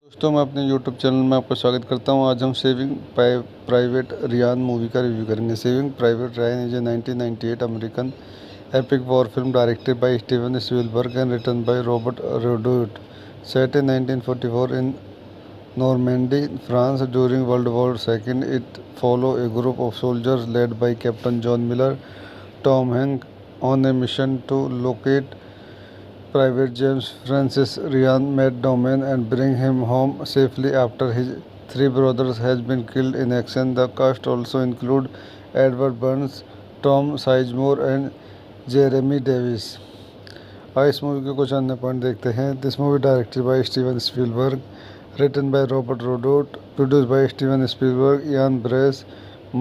दोस्तों मैं अपने YouTube चैनल में आपका स्वागत करता हूं। आज हम सेविंग प्राइवेट रियान मूवी का रिव्यू करेंगे। Saving private Ryan is a 1998 American epic war film directed by Steven Spielberg and written by Robert Rodriguez. Set in 1944 in Normandy, France during World War II, it follows a group of soldiers led by Captain John Miller, Tom Hanks, on a mission to locate Private James Francis Ryan Matt Damon and bring him home safely after his three brothers has been killed in action. The cast also include Edward Burns, Tom Sizemore and Jeremy Davis. इस movie के कुछ अन्य point देखते हैं। This movie directed by Steven Spielberg, written by Robert Rodat, produce by Steven Spielberg, Ian Bryce,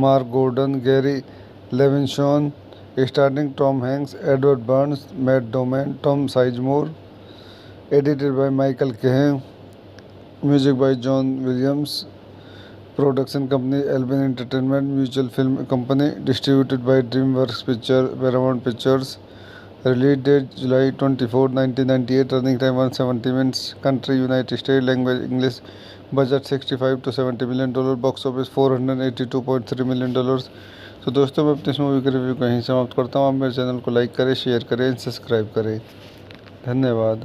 Mark Gordon, Gary Levinsohn, starring Tom Hanks, Edward Burns, Matt Damon, Tom Sizemore, edited by Michael Cahen, music by John Williams, production company Albin Entertainment Mutual Film Company, distributed by DreamWorks Paramount Pictures, release date July 24, 1998, running time 170 minutes, country United States, language English, budget $65 to $70 million, box office $482.3 million। तो दोस्तों मैं अपनी इस movie का review कहीं समाप्त करता हूँ। आप मेरे चैनल को लाइक करें, शेयर करें, सब्सक्राइब करें। धन्यवाद।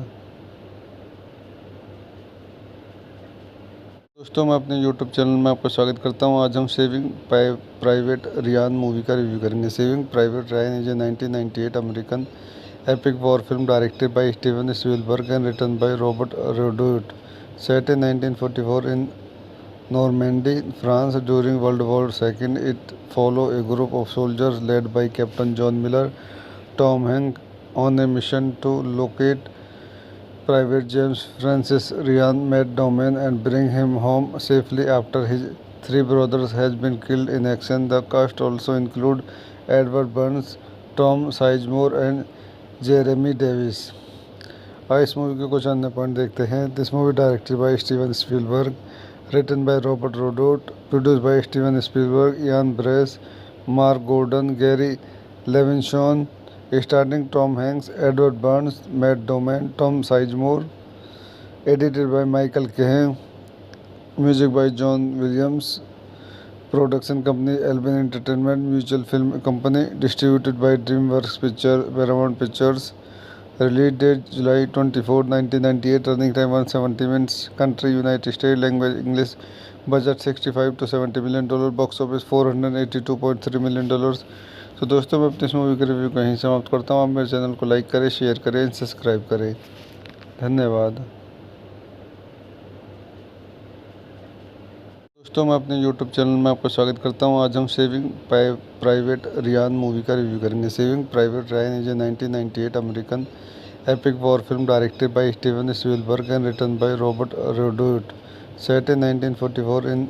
दोस्तों मैं अपने YouTube चैनल में आपका स्वागत करता हूँ। आज हम सेविंग प्राइवेट रियान मूवी का रिव्यू करेंगे। Saving private Ryan is a 1998 American epic war film directed by Steven Spielberg and written by Robert Rodriguez. Set in 1944 in Normandy, France during World War II, it follows a group of soldiers led by Captain John Miller, Tom Hanks, on a mission to locate Private James Francis Ryan Matt Damon and bring him home safely after his three brothers has been killed in action. The cast also include Edward Burns, Tom Sizemore and Jeremy Davis. इस movie के कुछ अन्य point देखते हैं। This movie directed by Steven Spielberg, written by Robert Rodot, produced by Steven Spielberg, Ian Brace, Mark Gordon, Gary Levinson, starring Tom Hanks, Edward Burns, Matt Damon, Tom Sizemore, edited by Michael Cahen, music by John Williams, production company Albin Entertainment Mutual Film Company, distributed by DreamWorks Paramount Pictures, release date July 24, 1998, running time 170 minutes, country United States, language English, budget $65 to $70 million, box office $482.3 million। तो दोस्तों मैं अपनी इस movie का review कहीं समाप्त करता हूँ। आप मेरे चैनल को लाइक करें, शेयर करें, सब्सक्राइब करें। धन्यवाद। दोस्तों मैं अपने YouTube चैनल में आपका स्वागत करता हूँ। आज हम सेविंग प्राइवेट रियान मूवी का रिव्यू करेंगे। Saving private Ryan is a 1998 American epic war film directed by Steven Spielberg and written by Robert Rodriguez. Set in 1944 in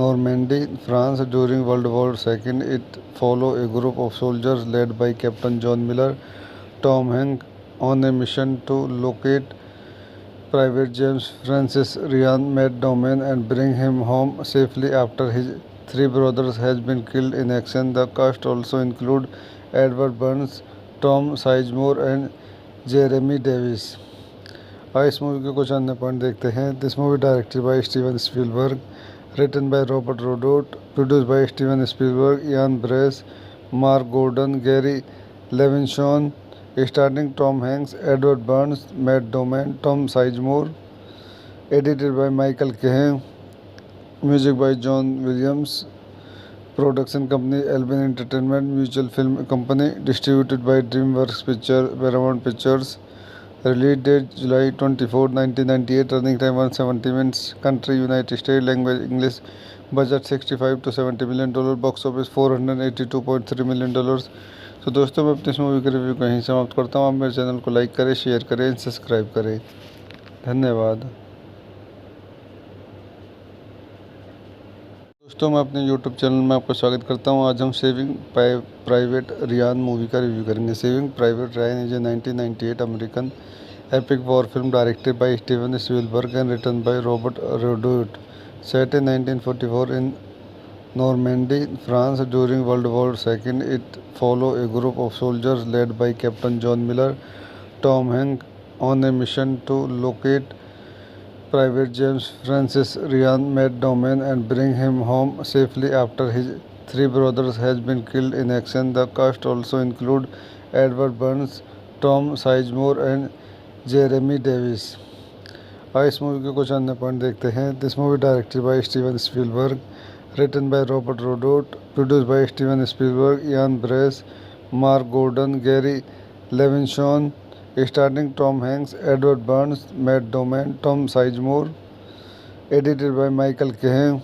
Normandy, France during World War II, it follows a group of soldiers led by Captain John Miller, Tom Hanks, on a mission to locate Private James Francis Ryan Matt Damon and bring him home safely after his three brothers has been killed in action. The cast also include Edward Burns, Tom Sizemore and Jeremy Davis. इस movie के कुछ अन्य point देखते हैं। This movie directed by Steven Spielberg, written by Robert Rodat, produce by Steven Spielberg, Ian Bryce, Mark Gordon, Gary Levinsohn, starring Tom Hanks, Edward Burns, Matt Damon, Tom Sizemore, edited by Michael Cahen, music by John Williams, production company Albin Entertainment Mutual Film Company, distributed by DreamWorks Paramount Pictures, release date July 24, 1998, running time 170 minutes, country United States, language English, budget $65 to $70 million, box office $482.3 million। तो दोस्तों मैं अपनी इस movie का review कहीं समाप्त करता हूँ। आप मेरे चैनल को लाइक करें, शेयर करें, सब्सक्राइब करें। धन्यवाद। दोस्तों मैं अपने YouTube चैनल में आपका स्वागत करता हूँ। आज हम सेविंग प्राइवेट रियान मूवी का रिव्यू करेंगे। Saving private Ryan is a 1998 American epic war film directed by Steven Spielberg and written by Robert Rodriguez. Set in 1944 in Normandy, France during World War II, it follows a group of soldiers led by Captain John Miller, Tom Hanks, on a mission to locate Private James Francis Ryan Matt Damon and bring him home safely after his three brothers has been killed in action. The cast also include Edward Burns, Tom Sizemore and Jeremy Davis. आज इस movie के कुछ अन्य point देखते हैं. This movie directed by Steven Spielberg, written by Robert Rodot, produced by Steven Spielberg, Ian Brace, Mark Gordon, Gary Levinson, starring Tom Hanks, Edward Burns, Matt Damon, Tom Sizemore, edited by Michael Cahen,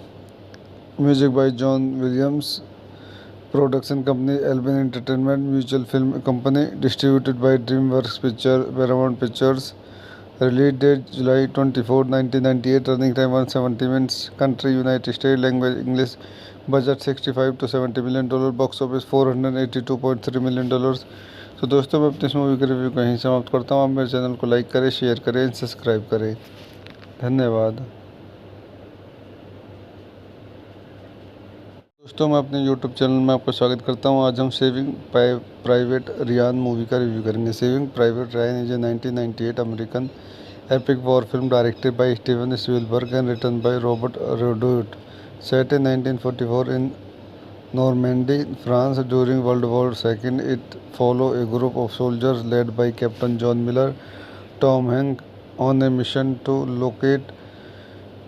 music by John Williams, production company Albin Entertainment Mutual Film Company, distributed by DreamWorks Paramount Pictures. Release date July 24, 1998. Running time 170 minutes. Country United States. Language English. Budget 65 to 70 million dollar. Box office 482.3 million dollars. तो दोस्तों मैं अपनी इस movie का review कहीं समाप्त करता हूँ. आप मेरे चैनल को लाइक करें, शेयर करें, सब्सक्राइब करें. धन्यवाद. दोस्तों मैं अपने YouTube चैनल में आपका स्वागत करता हूं. आज हम सेविंग प्राइवेट रियान मूवी का रिव्यू करेंगे. Saving private Ryan is a 1998 American epic war film directed by Steven Spielberg and written by Robert Rodot. Set in 1944 in Normandy, France during World War II, it follows a group of soldiers led by Captain John Miller, Tom Hanks, on a mission to locate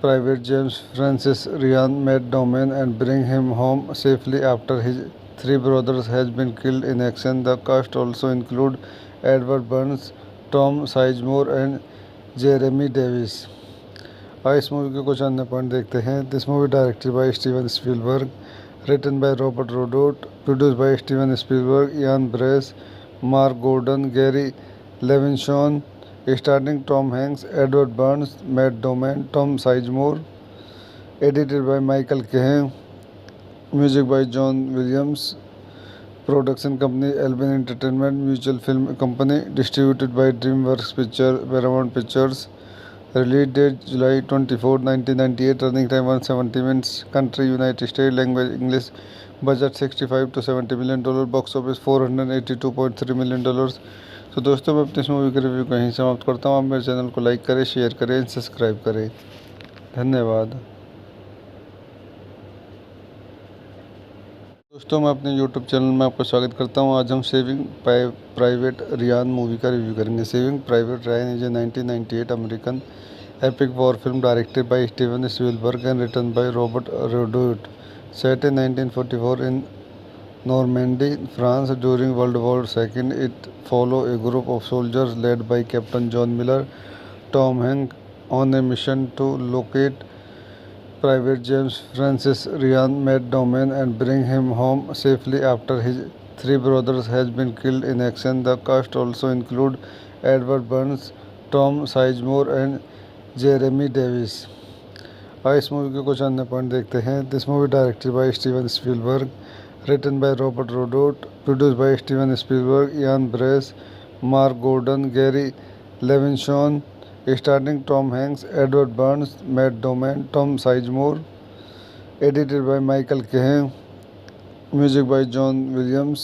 Private James Francis Ryan Matt Damon and bring him home safely after his three brothers has been killed in action. The cast also include Edward Burns, Tom Sizemore and Jeremy Davis. आज इस movie के कुछ अन्य point देखते हैं. This movie directed by Steven Spielberg, written by Robert Rodat, produced by Steven Spielberg, Ian Bryce, Mark Gordon, Gary Levinsohn, starring Tom Hanks, Edward Burns, Matt Damon, Tom Sizemore, edited by Michael Kahn, music by John Williams, production company Albin Entertainment Mutual Film Company, distributed by DreamWorks Paramount Pictures. Release date July 24, 1998. Running time 170 minutes. Country United States. Language English. Budget 65 to 70 million dollar. Box office 482.3 million dollars. तो दोस्तों मैं अपनी इस movie का review कहीं समाप्त करता हूँ. आप मेरे चैनल को लाइक करें, शेयर करें, सब्सक्राइब करें. धन्यवाद. दोस्तों मैं अपने YouTube चैनल में आपका स्वागत करता हूं. आज हम सेविंग प्राइवेट रियान मूवी का रिव्यू करेंगे. Saving private Ryan is a 1998 American epic war film directed by Steven Spielberg and written by Robert Rodot. Set in 1944 in Normandy, France during World War II, it follows a group of soldiers led by Captain John Miller, Tom Hanks, on a mission to locate Private James Francis Ryan Matt Damon and bring him home safely after his three brothers has been killed in action. The cast also include Edward Burns, Tom Sizemore and Jeremy Davis. आज इस movie के कुछ अन्य point देखते हैं. This movie directed by Steven Spielberg, written by Robert Rodat, produced by Steven Spielberg, Ian Bryce, Mark Gordon, Gary Levinsohn, starring Tom Hanks, Edward Burns, Matt Damon, Tom Sizemore, edited by Michael Cahen, music by John Williams,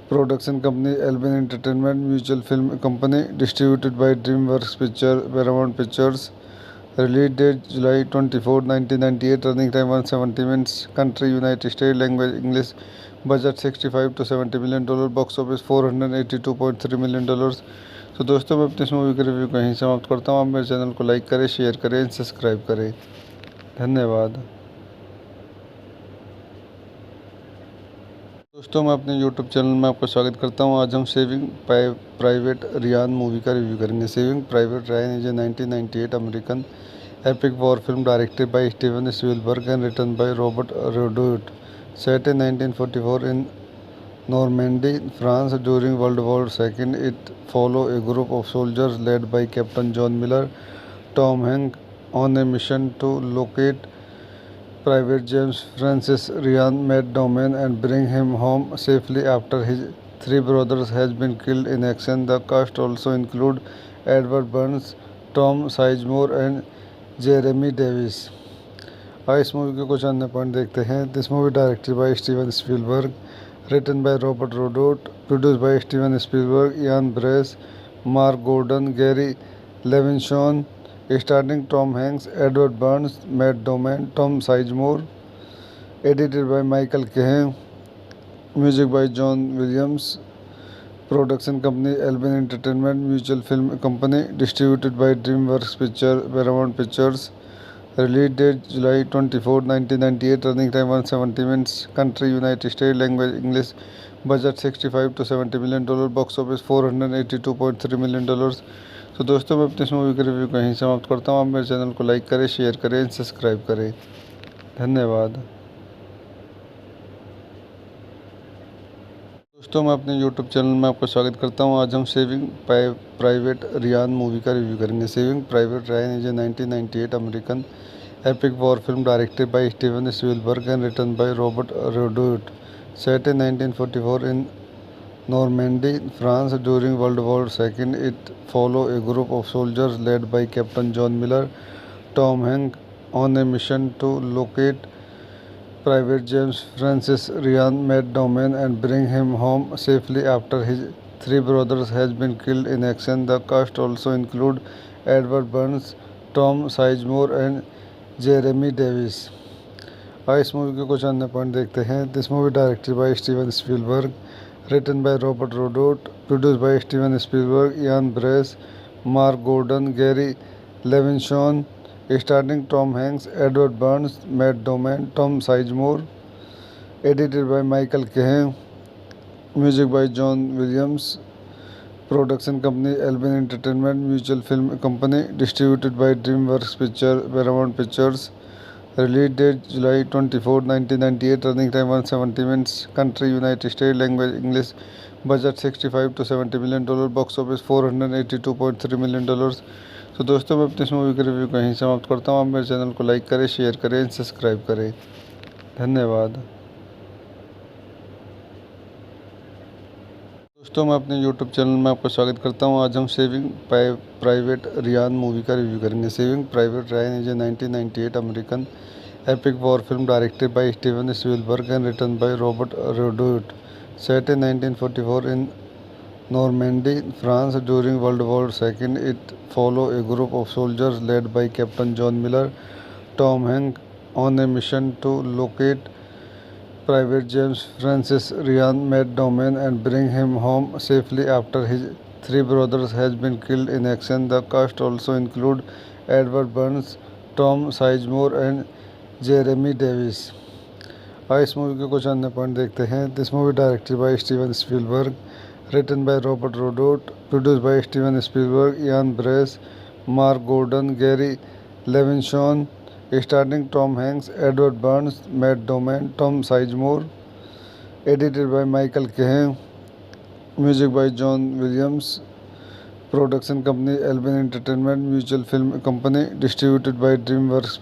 production company Albin Entertainment Mutual Film Company, distributed by DreamWorks Paramount Pictures. Release date July 24, 1998. Running time 170 minutes. Country United States. Language English. Budget 65 to 70 million dollar. Box office 482.3 million dollars. तो दोस्तों मैं अपनी इस movie का review कहीं समाप्त करता हूँ. आप मेरे चैनल को लाइक करें, शेयर करें, सब्सक्राइब करें. धन्यवाद. दोस्तों मैं अपने YouTube चैनल में आपका स्वागत करता हूं. आज हम सेविंग प्राइवेट रियान मूवी का रिव्यू करेंगे. Saving private Ryan is a 1998 American epic war film directed by Steven Spielberg and written by Robert Rodot. Set in 1944 in Normandy, France during World War II, it follows a group of soldiers led by Captain John Miller, Tom Hanks, on a mission to locate Private James Francis Ryan Matt Damon and bring him home safely after his three brothers has been killed in action. The cast also include Edward Burns, Tom Sizemore and Jeremy Davis. आज इस movie के कुछ अन्य point देखते हैं. This movie directed by Steven Spielberg, written by Robert Rodot, produced by Steven Spielberg, Ian Brace, Mark Gordon, Gary Levinson, starring Tom Hanks, Edward Burns, Matt Damon, Tom Sizemore, edited by Michael Cahen, music by John Williams, production company Albin Entertainment Mutual Film Company, distributed by DreamWorks Paramount Pictures. Release date July 24, 1998. Running time 170 minutes. Country United States. Language English. Budget $65 to $70 million. Box office $482.3 million. तो दोस्तों मैं अपनी इस movie का review कहीं समाप्त करता हूँ। आप मेरे चैनल को लाइक करें, शेयर करें, सब्सक्राइब करें। धन्यवाद। दोस्तों मैं अपने YouTube चैनल में आपका स्वागत करता हूँ। आज हम सेविंग प्राइवेट रियान मूवी का रिव्यू करेंगे। Saving private Ryan is a 1998 American epic war film directed by Steven Spielberg and written by Robert Rodriguez. Set in 1944 in Normandy, France during World War II, it follows a group of soldiers led by Captain John Miller, Tom Hanks, on a mission to locate Private James Francis Ryan Matt Damon and bring him home safely after his three brothers has been killed in action. The cast also include Edward Burns, Tom Sizemore and Jeremy Davis. इस movie के कुछ अन्य point देखते हैं। This movie directed by Steven Spielberg, written by Robert Rodat, produce by Steven Spielberg, Ian Bryce, Mark Gordon, Gary Levinsohn, starring Tom Hanks, Edward Burns, Matt Damon, Tom Sizemore, edited by Michael Kahn, music by John Williams, production company Albin Entertainment Mutual Film Company, distributed by DreamWorks Paramount Pictures. Release date July 24, 1998. Running time 170 minutes. Country United States. Language English. Budget $65 to $70 million. Box office $482.3 million. तो दोस्तों मैं अपनी इस movie का review कहीं समाप्त करता हूँ। आप मेरे चैनल को लाइक करें, शेयर करें, सब्सक्राइब करें। धन्यवाद। दोस्तों मैं अपने YouTube चैनल में आपका स्वागत करता हूं। आज हम सेविंग प्राइवेट रियान मूवी का रिव्यू करेंगे। Saving private Ryan is a 1998 American epic war film directed by Steven Spielberg and written by Robert Rodriguez. Set in 1944 in Normandy, France during World War II, it follows a group of soldiers led by Captain John Miller, Tom Hanks, on a mission to locate Private James Francis Ryan Matt Damon and bring him home safely after his three brothers has been killed in action. The cast also include Edward Burns, Tom Sizemore and Jeremy Davis. इस movie के कुछ अन्य point देखते हैं। This movie directed by Steven Spielberg, written by Robert Rodat, produce by Steven Spielberg, Ian Bryce, Mark Gordon, Gary Levinsohn, starring Tom Hanks, Edward Burns, Matt Damon, Tom Sizemore, edited by Michael Kahn, music by John Williams, production company Albin Entertainment Mutual Film Company, distributed by DreamWorks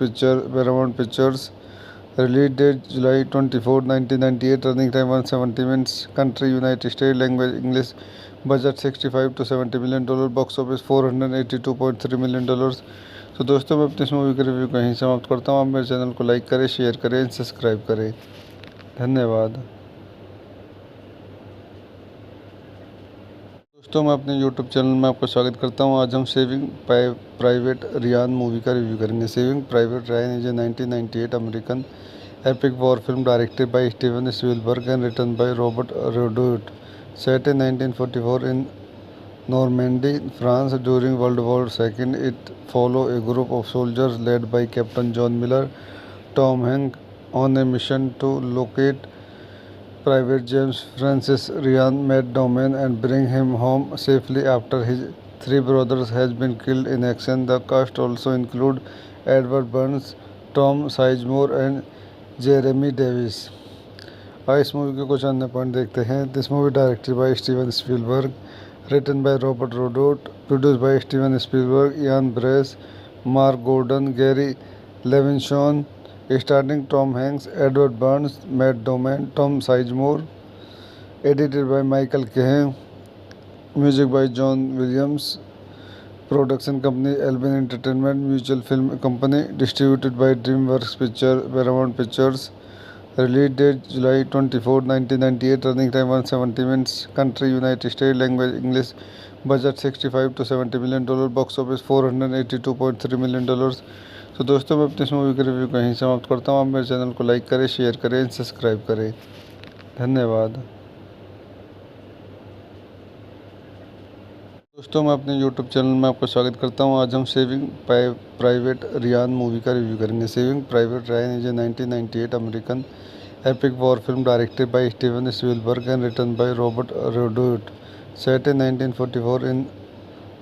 Paramount Pictures. Release date July 24, 1998. Running time 170 minutes. Country United States. Language English. Budget $65 to $70 million. Box office $482.3 million. तो दोस्तों मैं अपनी इस movie का review कहीं समाप्त करता हूँ। आप मेरे चैनल को लाइक करें, शेयर करें, सब्सक्राइब करें। धन्यवाद। दोस्तों मैं अपने YouTube चैनल में आपका स्वागत करता हूं। आज हम सेविंग प्राइवेट रियान मूवी का रिव्यू करेंगे। Saving private Ryan is a 1998 American epic war film directed by Steven Spielberg and written by Robert Rodriguez. Set in 1944 in Normandy, France during World War II, it follows a group of soldiers led by Captain John Miller, Tom Hanks, on a mission to locate Private James Francis Ryan Matt Damon and bring him home safely after his three brothers has been killed in action. The cast also include Edward Burns, Tom Sizemore and Jeremy Davis. इस movie के कुछ अन्य point देखते हैं। This movie directed by Steven Spielberg, written by Robert Rodat, produce by Steven Spielberg, Ian Bryce, Mark Gordon, Gary Levinsohn, starring Tom Hanks, Edward Burns, Matt Damon, Tom Sizemore, edited by Michael Cahen, music by John Williams, production company Albin Entertainment Mutual Film Company, distributed by DreamWorks Paramount Pictures. Release date July 24, 1998. Running time 170 minutes. Country United States. Language English. Budget 65 to 70 million dollar, box office 482.3 million dollars. तो दोस्तों मैं अपनी इस movie का review कहीं समाप्त करता हूँ। आप मेरे चैनल को लाइक करें, शेयर करें, सब्सक्राइब करें। धन्यवाद। दोस्तों मैं अपने YouTube चैनल में आपका स्वागत करता हूं। आज हम सेविंग प्राइवेट रियान मूवी का रिव्यू करेंगे। Saving private Ryan is a 1998 American epic war film directed by Steven Spielberg and written by Robert Rodriguez. Set in 1944 in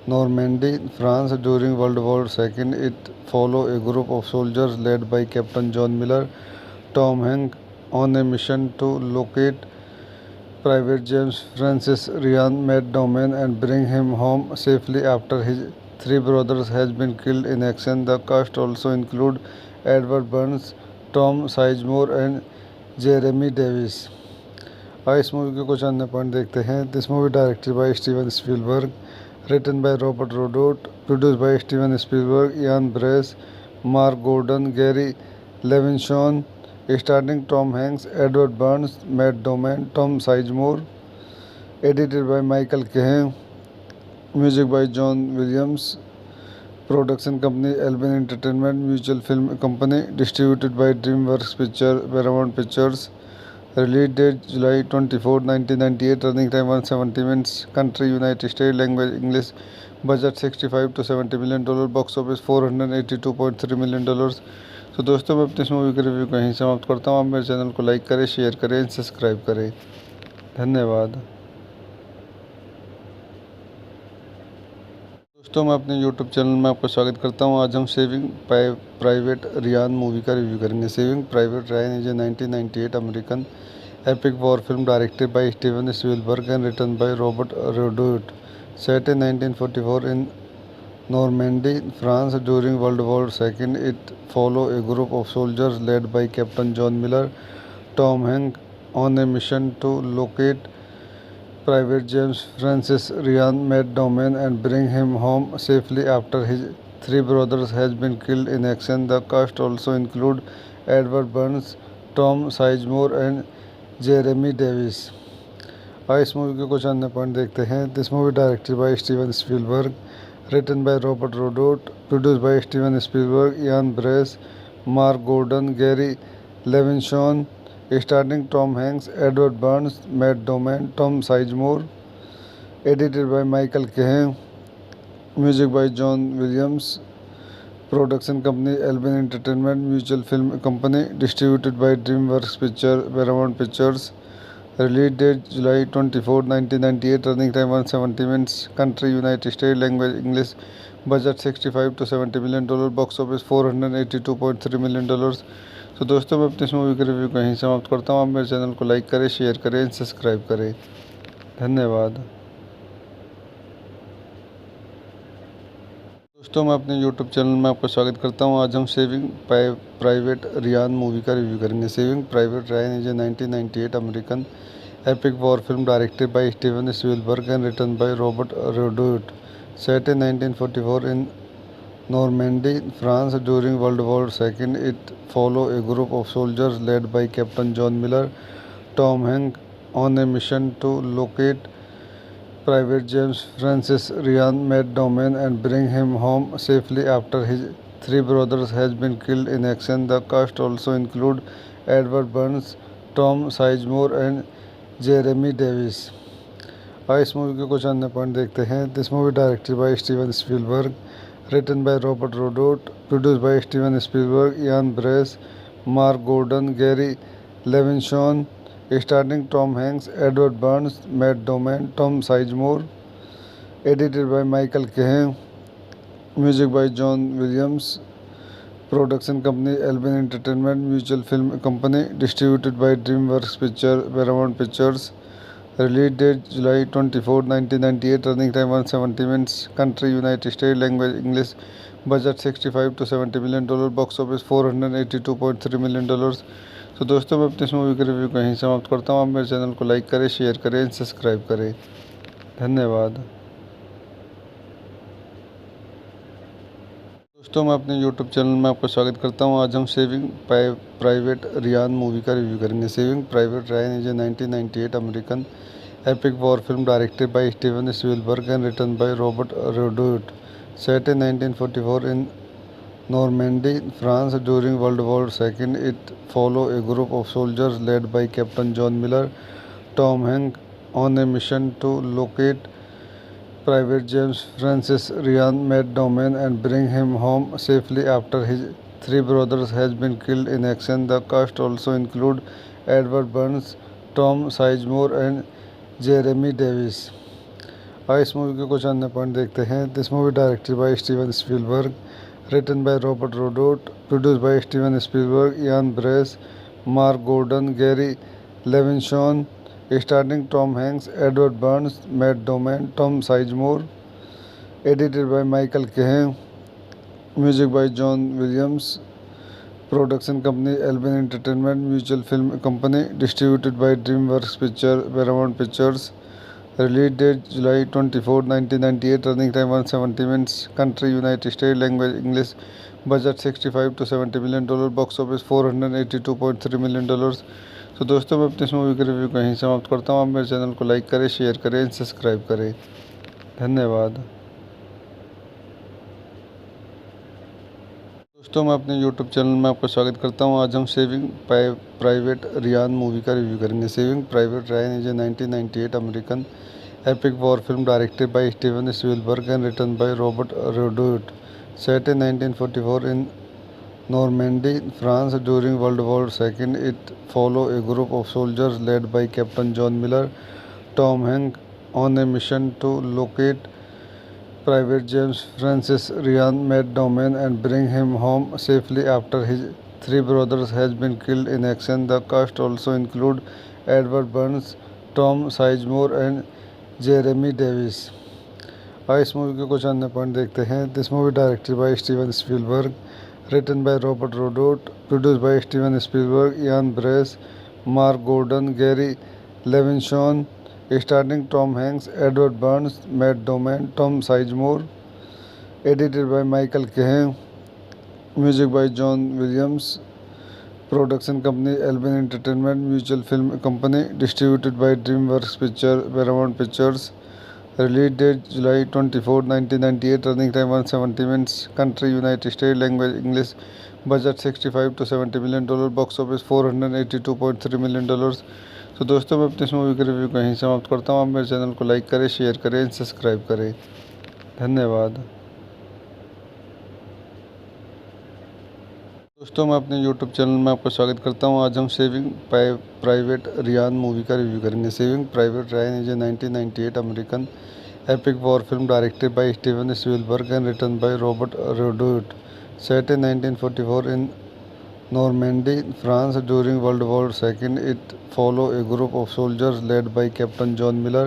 Normandy, France during World War II, it follows a group of soldiers led by Captain John Miller, Tom Hanks, on a mission to locate Private James Francis Ryan Matt Damon and bring him home safely after his three brothers has been killed in action. The cast also include Edward Burns, Tom Sizemore and Jeremy Davis. इस movie के कुछ अन्य point देखते हैं। This movie directed by Steven Spielberg, written by Robert Rodat, produce by Steven Spielberg, Ian Bryce, Mark Gordon, Gary Levinsohn, starring Tom Hanks, Edward Burns, Matt Damon, Tom Sizemore, edited by Michael Cahen, music by John Williams, production company Albin Entertainment Mutual Film Company, distributed by DreamWorks Paramount Pictures, release date July 24, 1998, running time 170 minutes, country United States, language English, budget 65 to 70 million dollar, box office 482.3 million dollars. तो दोस्तों मैं अपनी इस movie का review कहीं समाप्त करता हूँ। आप मेरे चैनल को लाइक करें, शेयर करें, सब्सक्राइब करें। धन्यवाद। दोस्तों मैं अपने YouTube चैनल में आपका स्वागत करता हूं। आज हम सेविंग प्राइवेट रियान मूवी का रिव्यू करेंगे। Saving private Ryan is a 1998 American epic war film directed by Steven Spielberg and written by Robert Rodriguez. Set in 1944 in Normandy, France during World War II, it follows a group of soldiers led by Captain John Miller, Tom Hanks, on a mission to locate Private James Francis Ryan Matt Damon and bring him home safely after his three brothers has been killed in action. The cast also include Edward Burns, Tom Sizemore and Jeremy Davis. इस movie के कुछ अन्य point देखते हैं। This movie directed by Steven Spielberg, written by Robert Rodat, produce by Steven Spielberg, Ian Bryce, Mark Gordon, Gary Levinsohn, starring Tom Hanks, Edward Burns, Matt Damon, Tom Sizemore, edited by Michael Cahen, music by John Williams, production company Albin Entertainment Mutual Film Company, distributed by DreamWorks Paramount Pictures, release date July 24, 1998, running time 170 minutes, country United States, language English, budget 65 to 70 million dollar, box office 482.3 million dollars. तो दोस्तों मैं अपनी इस movie का review कहीं समाप्त करता हूँ। आप मेरे चैनल को लाइक करें, शेयर करें, सब्सक्राइब करें। धन्यवाद। दोस्तों मैं अपने YouTube चैनल में आपका स्वागत करता हूं। आज हम सेविंग प्राइवेट रियान मूवी का रिव्यू करेंगे। Saving private Ryan is a 1998 American epic war film directed by Steven Spielberg and written by Robert Rodriguez. Set in 1944 in Normandy, France during World War II, it follows a group of soldiers led by Captain John Miller, Tom Hanks, on a mission to locate Private James Francis Ryan Matt Damon and bring him home safely after his three brothers has been killed in action. The cast also include Edward Burns, Tom Sizemore and Jeremy Davis. इस movie के कुछ अन्य point देखते हैं। This movie directed by Steven Spielberg, written by Robert Rodat, produce by Steven Spielberg, Ian Bryce, Mark Gordon, Gary Levinsohn, starring Tom Hanks, Edward Burns, Matt Damon, Tom Sizemore, edited by Michael Cahen, music by John Williams, production company Albin Entertainment Mutual Film Company, distributed by DreamWorks Paramount Pictures, release date July 24, 1998, running time 170 minutes, country United States, language English, budget 65 to 70 million dollar, box office 482.3 million dollars. तो दोस्तों मैं अपनी इस movie का review कहीं समाप्त करता हूँ। आप मेरे चैनल को लाइक करें, शेयर करें, सब्सक्राइब करें। धन्यवाद। दोस्तों मैं अपने YouTube चैनल में आपका स्वागत करता हूं। आज हम सेविंग प्राइवेट रियान मूवी का रिव्यू करेंगे। Saving private Ryan is a 1998 American epic war film directed by Steven Spielberg and written by Robert Rodriguez. Set in 1944 in Normandy, France during World War II, it follows a group of soldiers led by Captain John Miller, Tom Hanks, on a mission to locate Private James Francis Ryan Matt Damon and bring him home safely after his three brothers has been killed in action. The cast also include Edward Burns, Tom Sizemore and Jeremy Davis. आइए इस movie के कुछ अन्य point देखते हैं. This movie directed by Steven Spielberg, written by Robert Rodot, produced by Steven Spielberg, Ian Brace, Mark Gordon, Gary Levinson, starring Tom Hanks, Edward Burns, Matt Damon, Tom Sizemore, edited by Michael Cahen, music by John Williams, production company Albion Entertainment Mutual Film Company, distributed by DreamWorks Paramount Pictures. Release date July 24, 1998. Running time 170 minutes. Country United States. Language English. Budget $65 to $70 million. Box office $482.3 million. तो दोस्तों मैं अपनी इस movie का review कहीं समाप्त करता हूँ. आप मेरे चैनल को लाइक करें, शेयर करें, सब्सक्राइब करें. धन्यवाद. दोस्तों मैं अपने YouTube चैनल में आपका स्वागत करता हूं. आज हम सेविंग प्राइवेट रियान मूवी का रिव्यू करेंगे. Saving private Ryan is a 1998 American epic war film directed by Steven Spielberg and written by Robert Rodriguez. Set in 1944 in Normandy, France during world war II, it follow a group of soldiers led by captain John Miller, Tom Hank, on a mission to locate Private James Francis Ryan Matt Damon and bring him home safely after his three brothers has been killed in action. The cast also include Edward Burns, Tom Sizemore and Jeremy Davis. आइए इस movie के कुछ अन्य point देखते हैं. This movie directed by Steven Spielberg, written by Robert Rodot, produced by Steven Spielberg, Ian Brace, Mark Gordon, Gary Levinson, starring Tom Hanks, Edward Burns, Matt Damon, Tom Sizemore, edited by Michael Cahen, music by John Williams, production company Albion Entertainment Mutual Film Company, distributed by DreamWorks Paramount Pictures. Release date July 24, 1998. Running time 170 minutes. Country United States. Language English. Budget $65 to $70 million. Box office $482.3 million. तो दोस्तों मैं अपनी इस movie का review कहीं समाप्त करता हूँ. आप मेरे चैनल को लाइक करें, शेयर करें, सब्सक्राइब करें. धन्यवाद. दोस्तों मैं अपने YouTube चैनल में आपका स्वागत करता हूं. आज हम सेविंग प्राइवेट रियान मूवी का रिव्यू करेंगे. Saving private Ryan is a 1998 American epic war film directed by Steven Spielberg and written by Robert Rodriguez. Set in 1944 in Normandy, France during World War II, it follows a group of soldiers led by Captain John Miller,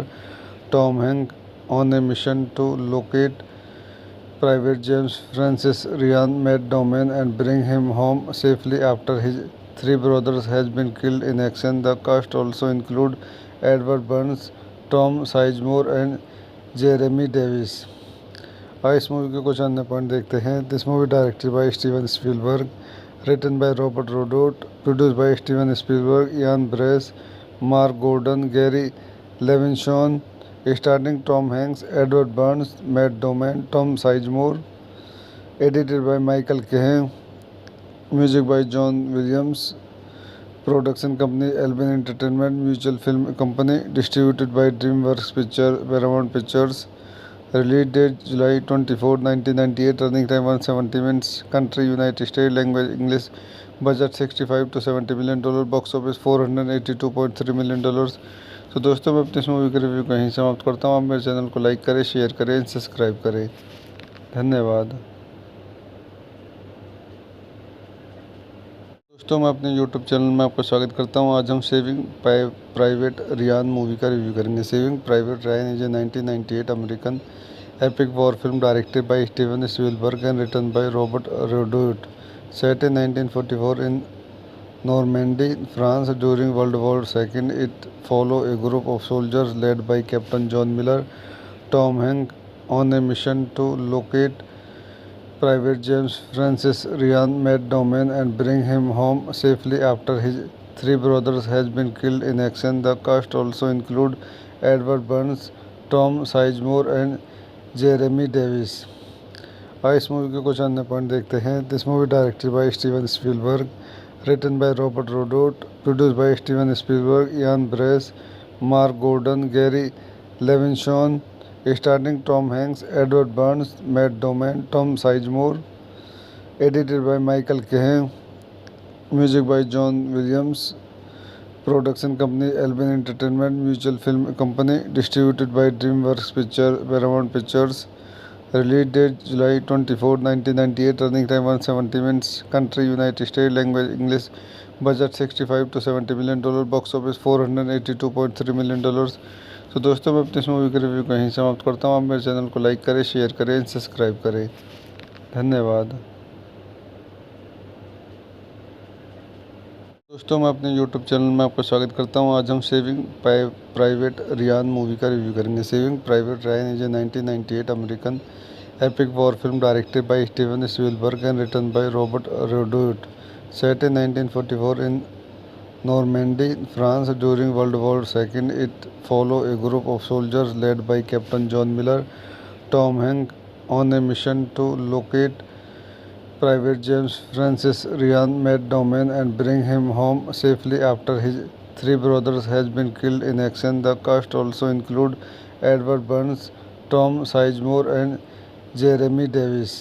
Tom Hanks, on a mission to locate Private James Francis Ryan Matt Damon and bring him home safely after his three brothers has been killed in action. The cast also include Edward Burns, Tom Sizemore and Jeremy Davis. आइए इस movie के कुछ अन्य point देखते हैं. This movie directed by Steven Spielberg, written by Robert Rodot, produced by Steven Spielberg, Ian Brace, Mark Gordon, Gary Levinson, starring Tom Hanks, Edward Burns, Matt Damon, Tom Sizemore, edited by Michael Cahen, music by John Williams, production company Albion Entertainment Mutual Film Company, distributed by DreamWorks Paramount Pictures. Release date July 24, 1998. Running time 170 minutes. Country United States. Language English. Budget $65 to $70 million. Box office $482.3 million. तो दोस्तों मैं अपनी इस movie का review कहीं समाप्त करता हूँ. आप मेरे चैनल को लाइक करें, शेयर करें, सब्सक्राइब करें. धन्यवाद. दोस्तों मैं अपने YouTube चैनल में आपका स्वागत करता हूं. आज हम सेविंग प्राइवेट रियान मूवी का रिव्यू करेंगे. Saving private Ryan is a 1998 American epic war film directed by Steven Spielberg and written by Robert Rodriguez. Set in 1944 in Normandy, France during world war II, it follow a group of soldiers led by captain John Miller, Tom Hank, on a mission to locate Private James Francis Ryan Matt Damon and bring him home safely after his three brothers has been killed in action. The cast also include Edward Burns, Tom Sizemore and Jeremy Davis। इस movie के कुछ अन्य point देखते हैं। This movie directed by Steven Spielberg, written by Robert Rodat, produced by Steven Spielberg, Ian Bryce, Mark Gordon, Gary Levinsohn, starring Tom Hanks, Edward Burns, Matt Damon, Tom Sizemore. Edited by Michael Kahn, music by John Williams. Production company Amblin Entertainment Mutual film company, distributed by DreamWorks picture Paramount Pictures. Release date July 24, 1998. Running time 170 minutes. Country United States. Language English. Budget $65 to $70 million. Box office $482.3 million। तो दोस्तों, मैं अपनी इस movie का review कहीं समाप्त करता हूँ। आप मेरे चैनल को लाइक करें, शेयर करें, सब्सक्राइब करें। धन्यवाद। दोस्तों, मैं अपने YouTube चैनल में आपका स्वागत करता हूं। आज हम सेविंग प्राइवेट रियान मूवी का रिव्यू करेंगे। Saving private Ryan is a 1998 American epic war film directed by Steven Spielberg and written by Robert Rodat. Set in 1944 in Normandy, France during World War II. It follows a group of soldiers led by Captain John Miller, Tom Hanks, on a mission to locate Private James Francis Ryan Matt Damon and bring him home safely after his three brothers has been killed in action। The cast also include Edward Burns, Tom Sizemore and Jeremy Davis।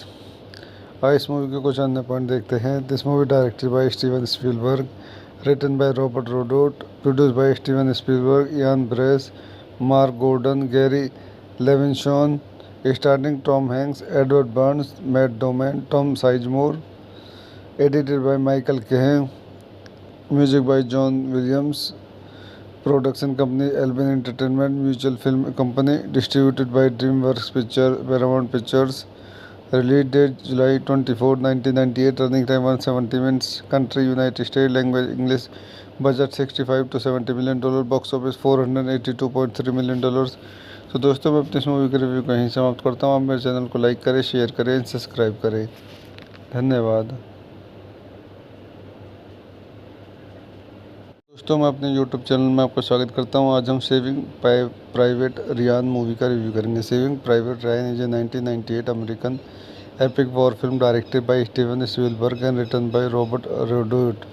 इस movie के कुछ अन्य point देखते हैं। This movie directed by Steven Spielberg, written by Robert Rodat, produced by Steven Spielberg, Ian Bryce, Mark Gordon, Gary Levinsohn, starring Tom Hanks, Edward Burns, Matt Damon, Tom Sizemore. Edited by Michael Kahn, music by John Williams. Production company Amblin Entertainment Mutual film company, distributed by DreamWorks picture Paramount Pictures. Release date July 24, 1998. Running time 170 minutes. Country United States. Language English. Budget $65 to $70 million. Box office $482.3 million। तो दोस्तों, मैं अपनी इस movie का review कहीं समाप्त करता हूँ। आप मेरे चैनल को लाइक करें, शेयर करें, सब्सक्राइब करें। धन्यवाद। दोस्तों, मैं अपने YouTube चैनल में आपका स्वागत करता हूं। आज हम सेविंग प्राइवेट रियान मूवी का रिव्यू करेंगे। Saving private Ryan is a 1998 American epic war film directed by Steven Spielberg and written by Robert Rodat.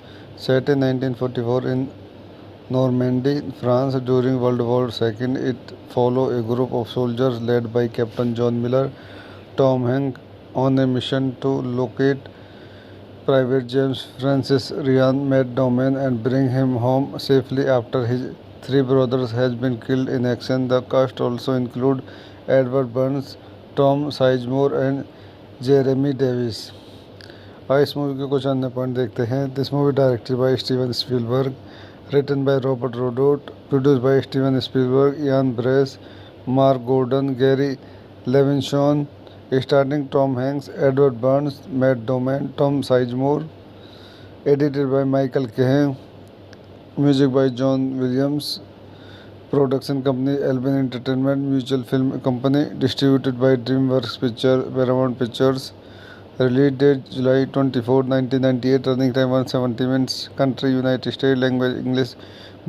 Set in 1944 in Normandy, France during World War II. It follows a group of soldiers led by Captain John Miller, Tom Hanks, on a mission to locate Private James Francis Ryan Matt Damon and bring him home safely after his three brothers has been killed in action। The cast also include Edward Burns, Tom Sizemore and Jeremy Davis। इस movie के कुछ अन्य point देखते हैं। This movie directed by Steven Spielberg, written by Robert Rodat, produced by Steven Spielberg, Ian Bryce, Mark Gordon, Gary Levinsohn, starring Tom Hanks, Edward Burns, Matt Damon, Tom Sizemore. Edited by Michael Kahn, music by John Williams. Production company Amblin Entertainment Mutual film company, distributed by DreamWorks picture Paramount Pictures. Release date July 24, 1998. Running time 170 minutes. Country United States. Language English.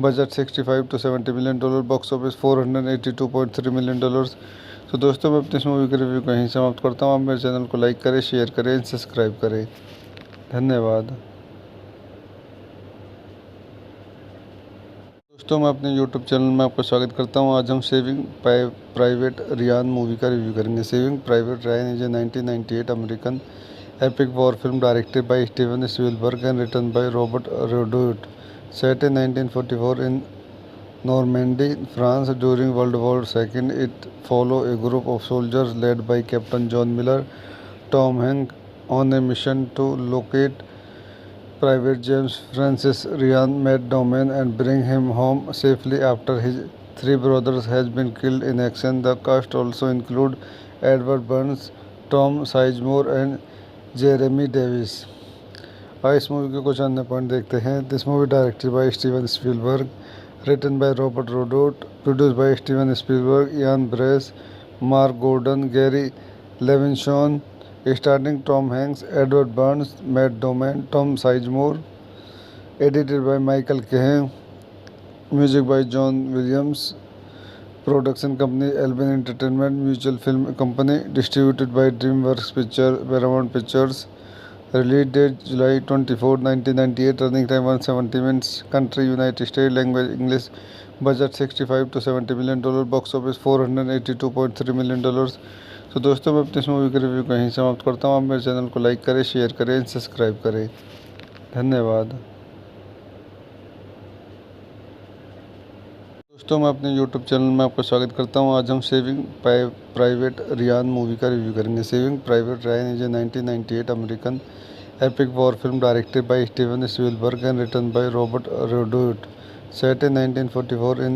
Budget $65 to $70 million. Box office $482.3 million। तो दोस्तों, मैं अपनी इस movie का review कहीं समाप्त करता हूँ। आप मेरे चैनल को लाइक करें, शेयर करें, सब्सक्राइब करें। धन्यवाद। दोस्तों, मैं अपने YouTube चैनल में आपका स्वागत करता हूं। आज हम सेविंग प्राइवेट रियान मूवी का रिव्यू करेंगे। Saving private Ryan is a 1998 American epic war film directed by Steven Spielberg and written by Robert Rodat. Set in 1944 in Normandy, France during World War II. It follows a group of soldiers led by Captain John Miller, Tom Hanks, on a mission to locate Private James Francis Ryan Matt Damon and bring him home safely after his three brothers has been killed in action। The cast also include Edward Burns, Tom Sizemore and Jeremy Davis। इस movie के कुछ अन्य point देखते हैं। This movie directed by Steven Spielberg, written by Robert Rodat, produced by Steven Spielberg, Ian Bryce, Mark Gordon, Gary Levinsohn, starring Tom Hanks, Edward Burns, Matt Damon, Tom Sizemore. Edited by Michael Kahn, music by John Williams. Production company Amblin Entertainment, Mutual film company, distributed by DreamWorks picture, Paramount Pictures. Release date July 24, 1998. Running time 170 minutes. Country United States. Language English. Budget 65 to 70 million dollar. Box office 482.3 million dollars. तो दोस्तों मैं अपनी इस movie का review कहीं समाप्त करता हूँ। आप मेरे चैनल को लाइक करें, शेयर करें, सब्सक्राइब करें। धन्यवाद। दोस्तों मैं अपने YouTube चैनल में आपका स्वागत करता हूँ। आज हम सेविंग प्राइवेट रियान मूवी का रिव्यू करेंगे। Saving private Ryan is a 1998 American epic war film directed by Steven Spielberg and written by Robert Rodriguez. Set in 1944 in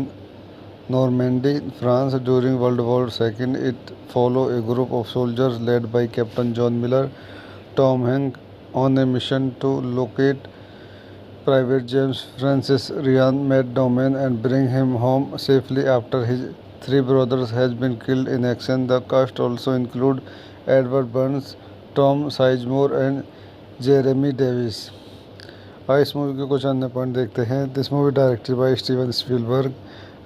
Normandy, France during World War II, it follows a group of soldiers led by Captain John Miller, Tom Hanks, on a mission to locate Private James Francis Ryan Matt Damon and bring him home safely after his three brothers has been killed in action. The cast also include Edward Burns, Tom Sizemore and Jeremy Davis. इस movie के कुछ अन्य point देखते हैं। This movie directed by Steven Spielberg,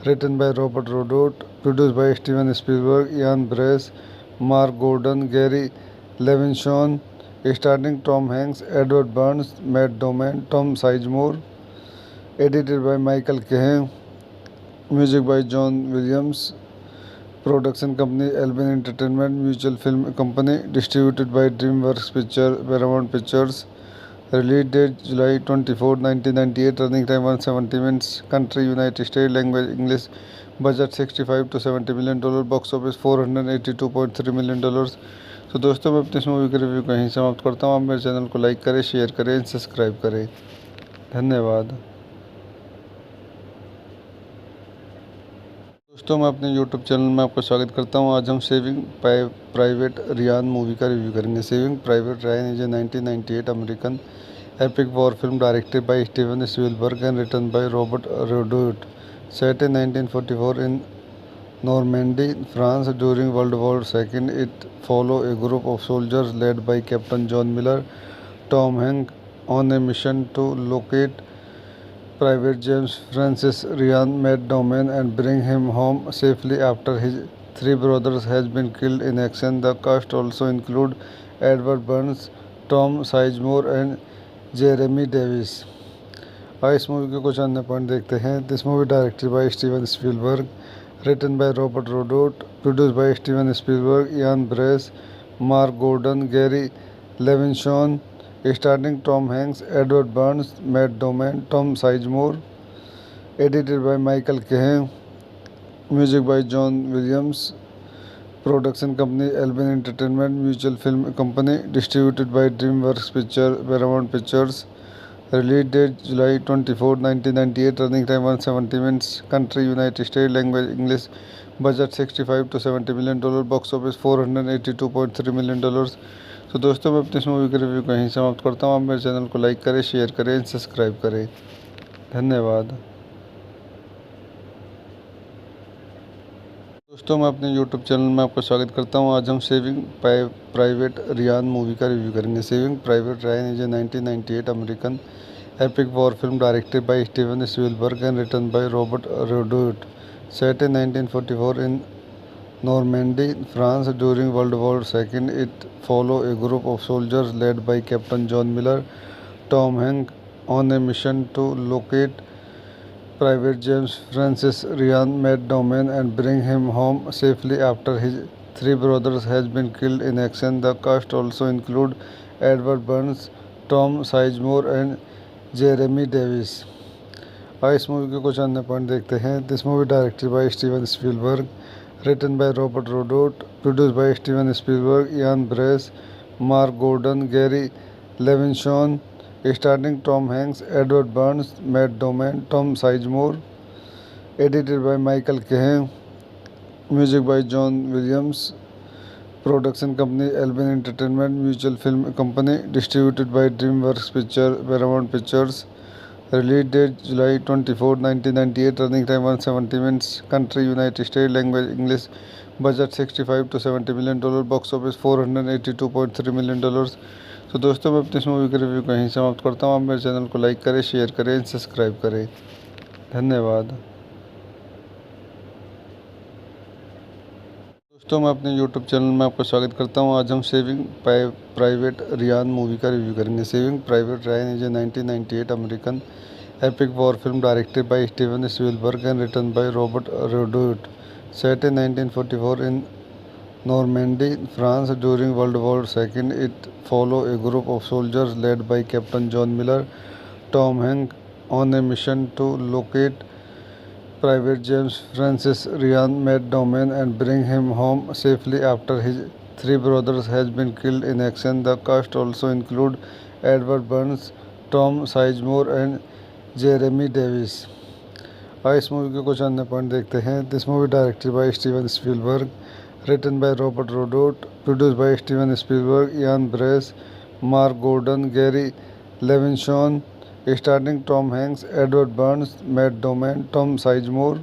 written by Robert Rodat, produce by Steven Spielberg, Ian Bryce, Mark Gordon, Gary Levinsohn, starting Tom Hanks, Edward Burns, Matt Damon, Tom Sizemore, edited by Michael Kahn, music by John Williams, production company Amblin Entertainment, Mutual film company, distributed by DreamWorks picture, Paramount Pictures. Release date July 24, 1998. Running time 170 minutes. Country United state. Language English. Budget 65 to 70 million dollar। Box office 482.3 million dollars। तो दोस्तों मैं अपनी इस movie का review कहीं समाप्त करता हूँ। आप मेरे चैनल को लाइक करें, शेयर करें, सब्सक्राइब करें। धन्यवाद। दोस्तों मैं अपने YouTube चैनल में आपका स्वागत करता हूँ। आज हम सेविंग प्राइवेट रियान मूवी का रिव्यू करेंगे। Saving private Ryan is a 1998 American epic war film directed by Steven Spielberg and written by Robert Rodriguez. Set in 1944 in Normandy, France during World War II, it follows a group of soldiers led by Captain John Miller, Tom Hanks, on a mission to locate Private James Francis Ryan Matt Damon and bring him home safely after his three brothers has been killed in action. The cast also include Edward Burns, Tom Sizemore and Jeremy Davis. इस movie के कुछ अन्य point देखते हैं। This movie directed by Steven Spielberg, written by Robert Rodat, produce by Steven Spielberg, Ian Bryce, Mark Gordon, Gary Levinsohn, starting Tom Hanks, Edward Burns, Matt Damon, Tom Sizemore, edited by Michael Kahn, music by John Williams, production company Amblin Entertainment, Mutual film company, distributed by DreamWorks picture, Paramount Pictures. Release date July 24, 1998. Running time 170 minutes. Country United state. Language English. Budget 65 to 70 million dollar। Box office 482.3 million dollars। तो दोस्तों मैं अपनी इस movie का review कहीं समाप्त करता हूँ। आप मेरे चैनल को लाइक करें, शेयर करें, सब्सक्राइब करें। धन्यवाद। दोस्तों मैं अपने YouTube चैनल में आपका स्वागत करता हूँ। आज हम सेविंग प्राइवेट रियान मूवी का रिव्यू करेंगे। Saving private Ryan is a 1998 American epic war film directed by Steven Spielberg and written by Robert Rodriguez. Set in 1944 in Normandy, France during World War II, it follows a group of soldiers led by Captain John Miller, Tom Hanks, on a mission to locate Private James Francis Ryan Matt Damon and bring him home safely after his three brothers has been killed in action. The cast also include Edward Burns, Tom Sizemore and Jeremy Davis. इस movie के कुछ अन्य point देखते हैं। This movie directed by Steven Spielberg, written by Robert Rodat, produce by Steven Spielberg, Ian Bryce, Mark Gordon, Gary Levinsohn, starting Tom Hanks, Edward Burns, Matt Damon, Tom Sizemore, edited by Michael Kahn, music by John Williams, production company Amblin Entertainment, Mutual film company, distributed by DreamWorks picture, Paramount Pictures. Release date July 24, 1998. Running time 170 minutes. Country United state. Language English. Budget 65 to 70 million dollar। Box office 482.3 million dollars। तो दोस्तों मैं अपनी इस movie का review कहीं समाप्त करता हूँ। आप मेरे चैनल को लाइक करें, शेयर करें, सब्सक्राइब करें। धन्यवाद। दोस्तों मैं अपने YouTube चैनल में आपका स्वागत करता हूं। आज हम सेविंग प्राइवेट रियान मूवी का रिव्यू करेंगे। Saving private Ryan is a 1998 American epic war film directed by Steven Spielberg and written by Robert Rodriguez. Set in 1944 in Normandy, France during World War II, it follows a group of soldiers led by Captain John Miller, Tom Hanks, on a mission to locate Private James Francis Ryan Matt Damon and bring him home safely after his three brothers has been killed in action. The cast also include Edward Burns, Tom Sizemore and Jeremy Davis. इस movie के कुछ अन्य point देखते हैं। This movie directed by Steven Spielberg, written by Robert Rodat, produce by Steven Spielberg, Ian Bryce, Mark Gordon, Gary Levinsohn, starring Tom Hanks, Edward Burns, Matt Damon, Tom Sizemore,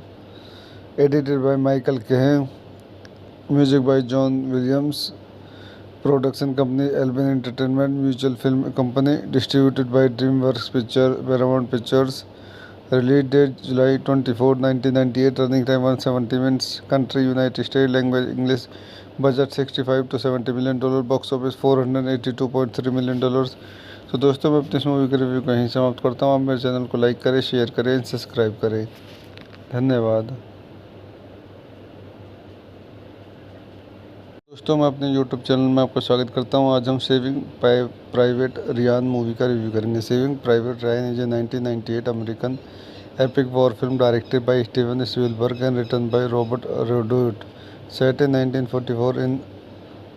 edited by Michael Cahen, music by John Williams, production company Albin Entertainment Mutual Film Company, distributed by DreamWorks Paramount Pictures, release date July 24, 1998, running time 170 minutes, country United States, language English, budget $65 to $70 million, box office $482.3 million। तो दोस्तों मैं अपनी इस movie का review कहीं समाप्त करता हूँ। आप मेरे चैनल को लाइक करें, शेयर करें, सब्सक्राइब करें। धन्यवाद। दोस्तों मैं अपने YouTube चैनल में आपका स्वागत करता हूँ। आज हम सेविंग प्राइवेट रियान मूवी का रिव्यू करेंगे। Saving private Ryan is a 1998 American epic war film directed by Steven Spielberg and written by Robert Rodriguez. Set in 1944 in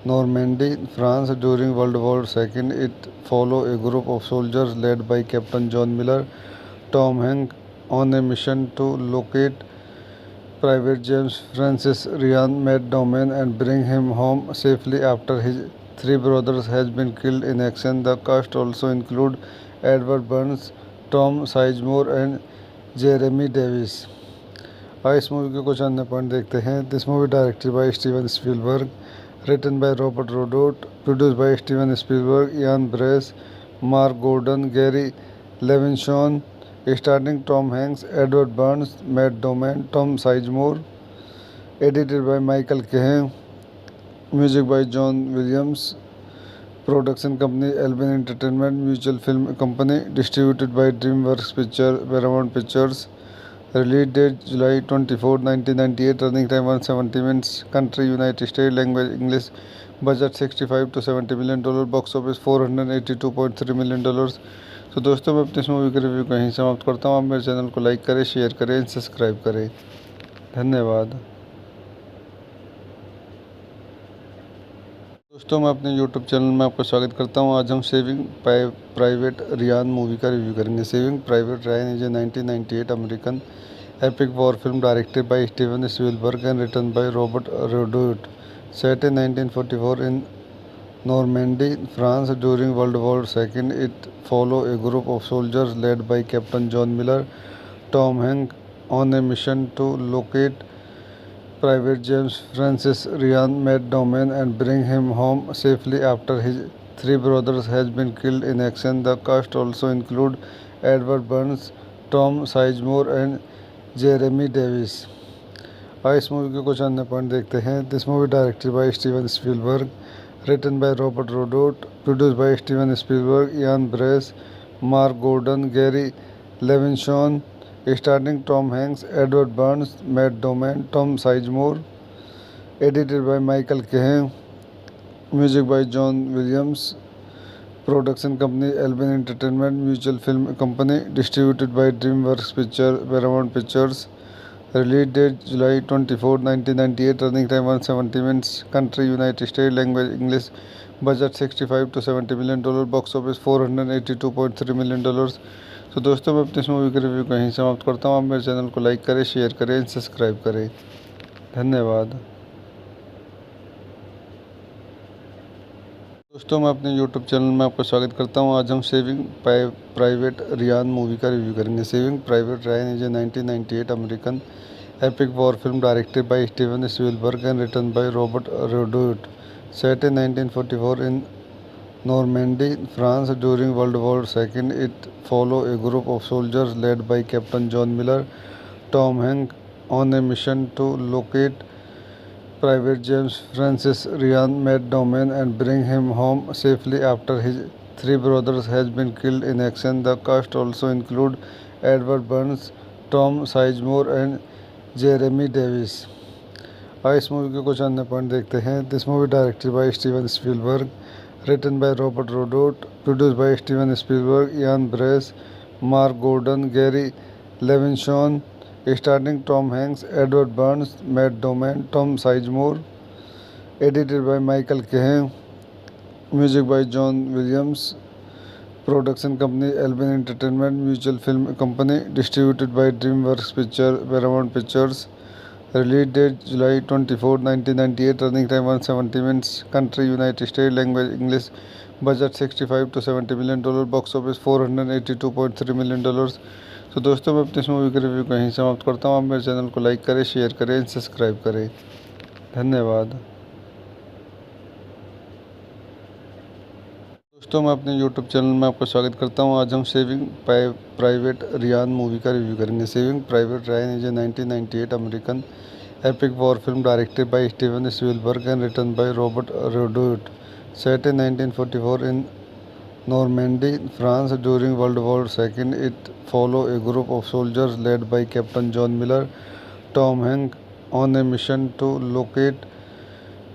Normandy, France during World War II, it follows a group of soldiers led by Captain John Miller, Tom Hanks, on a mission to locate Private James Francis Ryan Matt Damon and bring him home safely after his three brothers has been killed in action. The cast also include Edward Burns, Tom Sizemore and Jeremy Davis. इस movie के कुछ अन्य point देखते हैं। This movie directed by Steven Spielberg, written by Robert Rodot, produced by Steven Spielberg, Ian Brace, Mark Gordon, Gary Levinson, starring Tom Hanks, Edward Burns, Matt Damon, Tom Sizemore, edited by Michael Cahen, music by John Williams, production company Albin Entertainment Mutual Film Company, distributed by DreamWorks Paramount Pictures, release date July 24, 1998, running time 170 minutes, country United States, language English, budget $65 to $70 million, box office $482.3 million। तो दोस्तों मैं अपनी इस movie का review कहीं समाप्त करता हूँ। आप मेरे चैनल को लाइक करें, शेयर करें, सब्सक्राइब करें। धन्यवाद। दोस्तों मैं अपने YouTube चैनल में आपका स्वागत करता हूँ। आज हम सेविंग प्राइवेट रियान मूवी का रिव्यू करेंगे। Saving private Ryan is a 1998 American epic war film directed by Steven Spielberg and written by Robert Rodriguez. Set in 1944 in Normandy, France during World War II, it follows a group of soldiers led by Captain John Miller, Tom Hanks, on a mission to locate Private James Francis Ryan Matt Damon and bring him home safely after his three brothers has been killed in action. The cast also include Edward Burns, Tom Sizemore and Jeremy Davis. इस movie के कुछ अन्य point देखते हैं। This movie directed by Steven Spielberg, written by Robert Rodat, produce by Steven Spielberg, Ian Bryce, Mark Gordon, Gary Levinsohn, starring Tom Hanks, Edward Burns, Matt Damon, Tom Sizemore, edited by Michael Cahen, music by John Williams, production company Albin Entertainment Mutual Film Company, distributed by DreamWorks Paramount Pictures, release date July 24, 1998, running time 170 minutes, country United States, language English, budget $65 to $70 million, box office $482.3 million। तो दोस्तों मैं अपनी इस movie का review कहीं समाप्त करता हूँ। आप मेरे चैनल को लाइक करें, शेयर करें, सब्सक्राइब करें। धन्यवाद। दोस्तों मैं अपने YouTube चैनल में आपका स्वागत करता हूं। आज हम सेविंग प्राइवेट रियान मूवी का रिव्यू करेंगे। Saving private Ryan is a 1998 American epic war film directed by Steven Spielberg and written by Robert Rodriguez. Set in 1944 in Normandy, France during World War II, it follows a group of soldiers led by Captain John Miller, Tom Hanks, on a mission to locate Private James Francis Ryan met Domain and bring him home safely after his three brothers has been killed in action. The cast also include Edward Burns, Tom Sizemore and Jeremy Davis. आइए इस movie के कुछ अन्य point देखते हैं। This movie directed by Steven Spielberg, written by Robert Rodat, produced by Steven Spielberg, Ian Bryce, Mark Gordon, Gary Levinsohn, starring Tom Hanks, Edward Burns, Matt Damon, Tom Sizemore, edited by Michael Kahn, music by John Williams, production company Amblin Entertainment Mutual film company, distributed by DreamWorks picture Paramount Pictures, release date July 24, 1998, running time 170 minutes, country United States, language English, budget 65 to 70 million dollar, box office 482.3 million dollars. तो दोस्तों मैं अपनी इस movie का review कहीं समाप्त करता हूँ। आप मेरे चैनल को लाइक करें, शेयर करें, सब्सक्राइब करें। धन्यवाद। दोस्तों मैं अपने YouTube चैनल में आपका स्वागत करता हूं। आज हम सेविंग प्राइवेट रियान मूवी का रिव्यू करेंगे। Saving private Ryan is a 1998 American epic war film directed by Steven Spielberg and written by Robert Rodat, set in 1944 in Normandy, France during World War II. It follows a group of soldiers led by Captain John Miller, Tom Hanks, on a mission to locate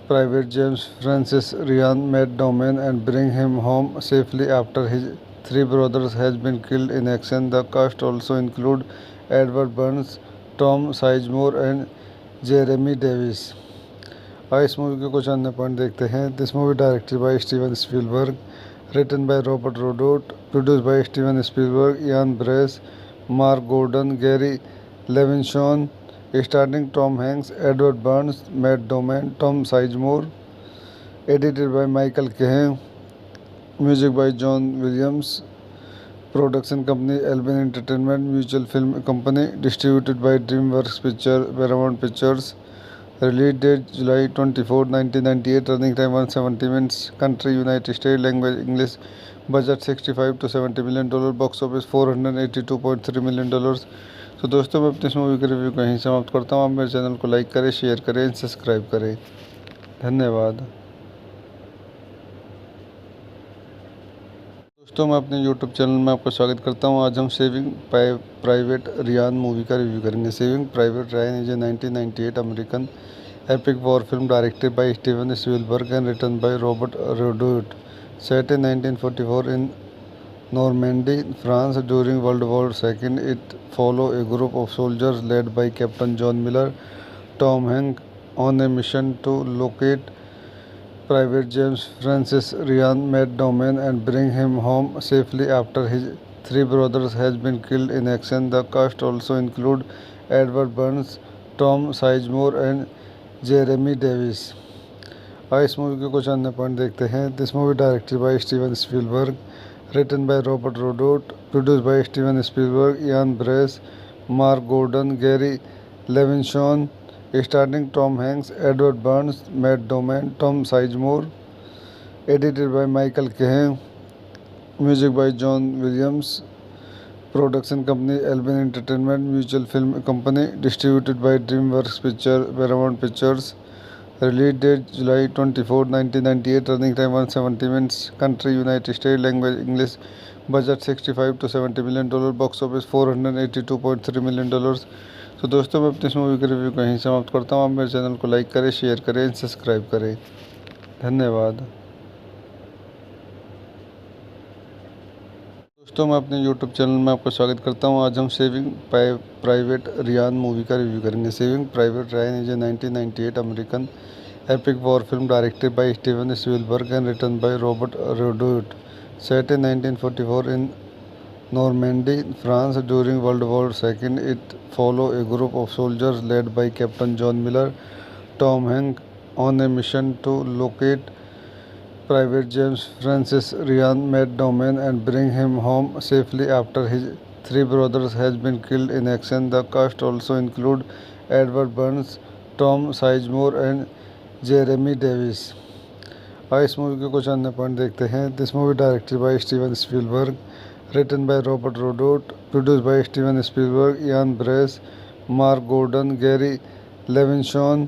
Private James Francis Ryan met Domain and bring him home safely after his three brothers has been killed in action. The cast also include Edward Burns, Tom Sizemore and Jeremy Davis. आइए इस movie के कुछ अन्य point देखते हैं। This movie directed by Steven Spielberg, written by Robert Rodat, produced by Steven Spielberg, Ian Bryce, Mark Gordon, Gary Levinsohn, starring Tom Hanks, Edward Burns, Matt Damon, Tom Sizemore, edited by Michael Cahen, music by John Williams, production company Albin Entertainment Mutual Film Company, distributed by DreamWorks Picture Paramount Pictures, release date July 24, 1998, running time 170 minutes, country United States, language English, budget 65 to 70 million dollar, box office 482.3 million dollars. तो दोस्तों मैं अपनी इस movie का review कहीं समाप्त करता हूँ। आप मेरे चैनल को लाइक करें, शेयर करें, सब्सक्राइब करें। धन्यवाद। दोस्तों मैं अपने YouTube चैनल में आपका स्वागत करता हूँ। आज हम सेविंग प्राइवेट रियान मूवी का रिव्यू करेंगे। Saving private Ryan is a 1998 American epic war film directed by Steven Spielberg and written by Robert Rodat, set in 1944 in Normandy, France during World War II. It follows a group of soldiers led by Captain John Miller, Tom Hanks, on a mission to locate Private James Francis Ryan met Domain and bring him home safely after his three brothers has been killed in action. The cast also include Edward Burns, Tom Sizemore and Jeremy Davis. आइए इस movie के कुछ अन्य point देखते हैं। This movie directed by Steven Spielberg, written by Robert Rodotte, produced by Steven Spielberg, Ian Brace, Mark Gordon, Gary Levinson, starring Tom Hanks, Edward Burns, Matt Damon, Tom Sizemore, edited by Michael Cahen, music by John Williams, production company Albin Entertainment Mutual Film Company, distributed by DreamWorks Picture Paramount Pictures, release date July 24, 1998, running time 170 minutes, country United States, language English, budget 65 to 70 million dollar, box office 482.3 million dollars. तो दोस्तों मैं अपनी इस movie का review कहीं समाप्त करता हूँ। आप मेरे चैनल को लाइक करें, शेयर करें, सब्सक्राइब करें। धन्यवाद। दोस्तों मैं अपने YouTube चैनल में आपका स्वागत करता हूं। आज हम सेविंग प्राइवेट रियान मूवी का रिव्यू करेंगे। Saving private Ryan is a 1998 American epic war film directed by Steven Spielberg and written by Robert Rodat, set in 1944 in Normandy, France during World War II. It follows a group of soldiers led by Captain John Miller, Tom Hanks, on a mission to locate Private James Francis Ryan met Domain and bring him home safely after his three brothers has been killed in action. The cast also include Edward Burns, Tom Sizemore and Jeremy Davis. आइए इस movie के कुछ अन्य point देखते हैं। This movie directed by Steven Spielberg, written by Robert Rodat, produced by Steven Spielberg, Ian Bryce, Mark Gordon, Gary Levinsohn,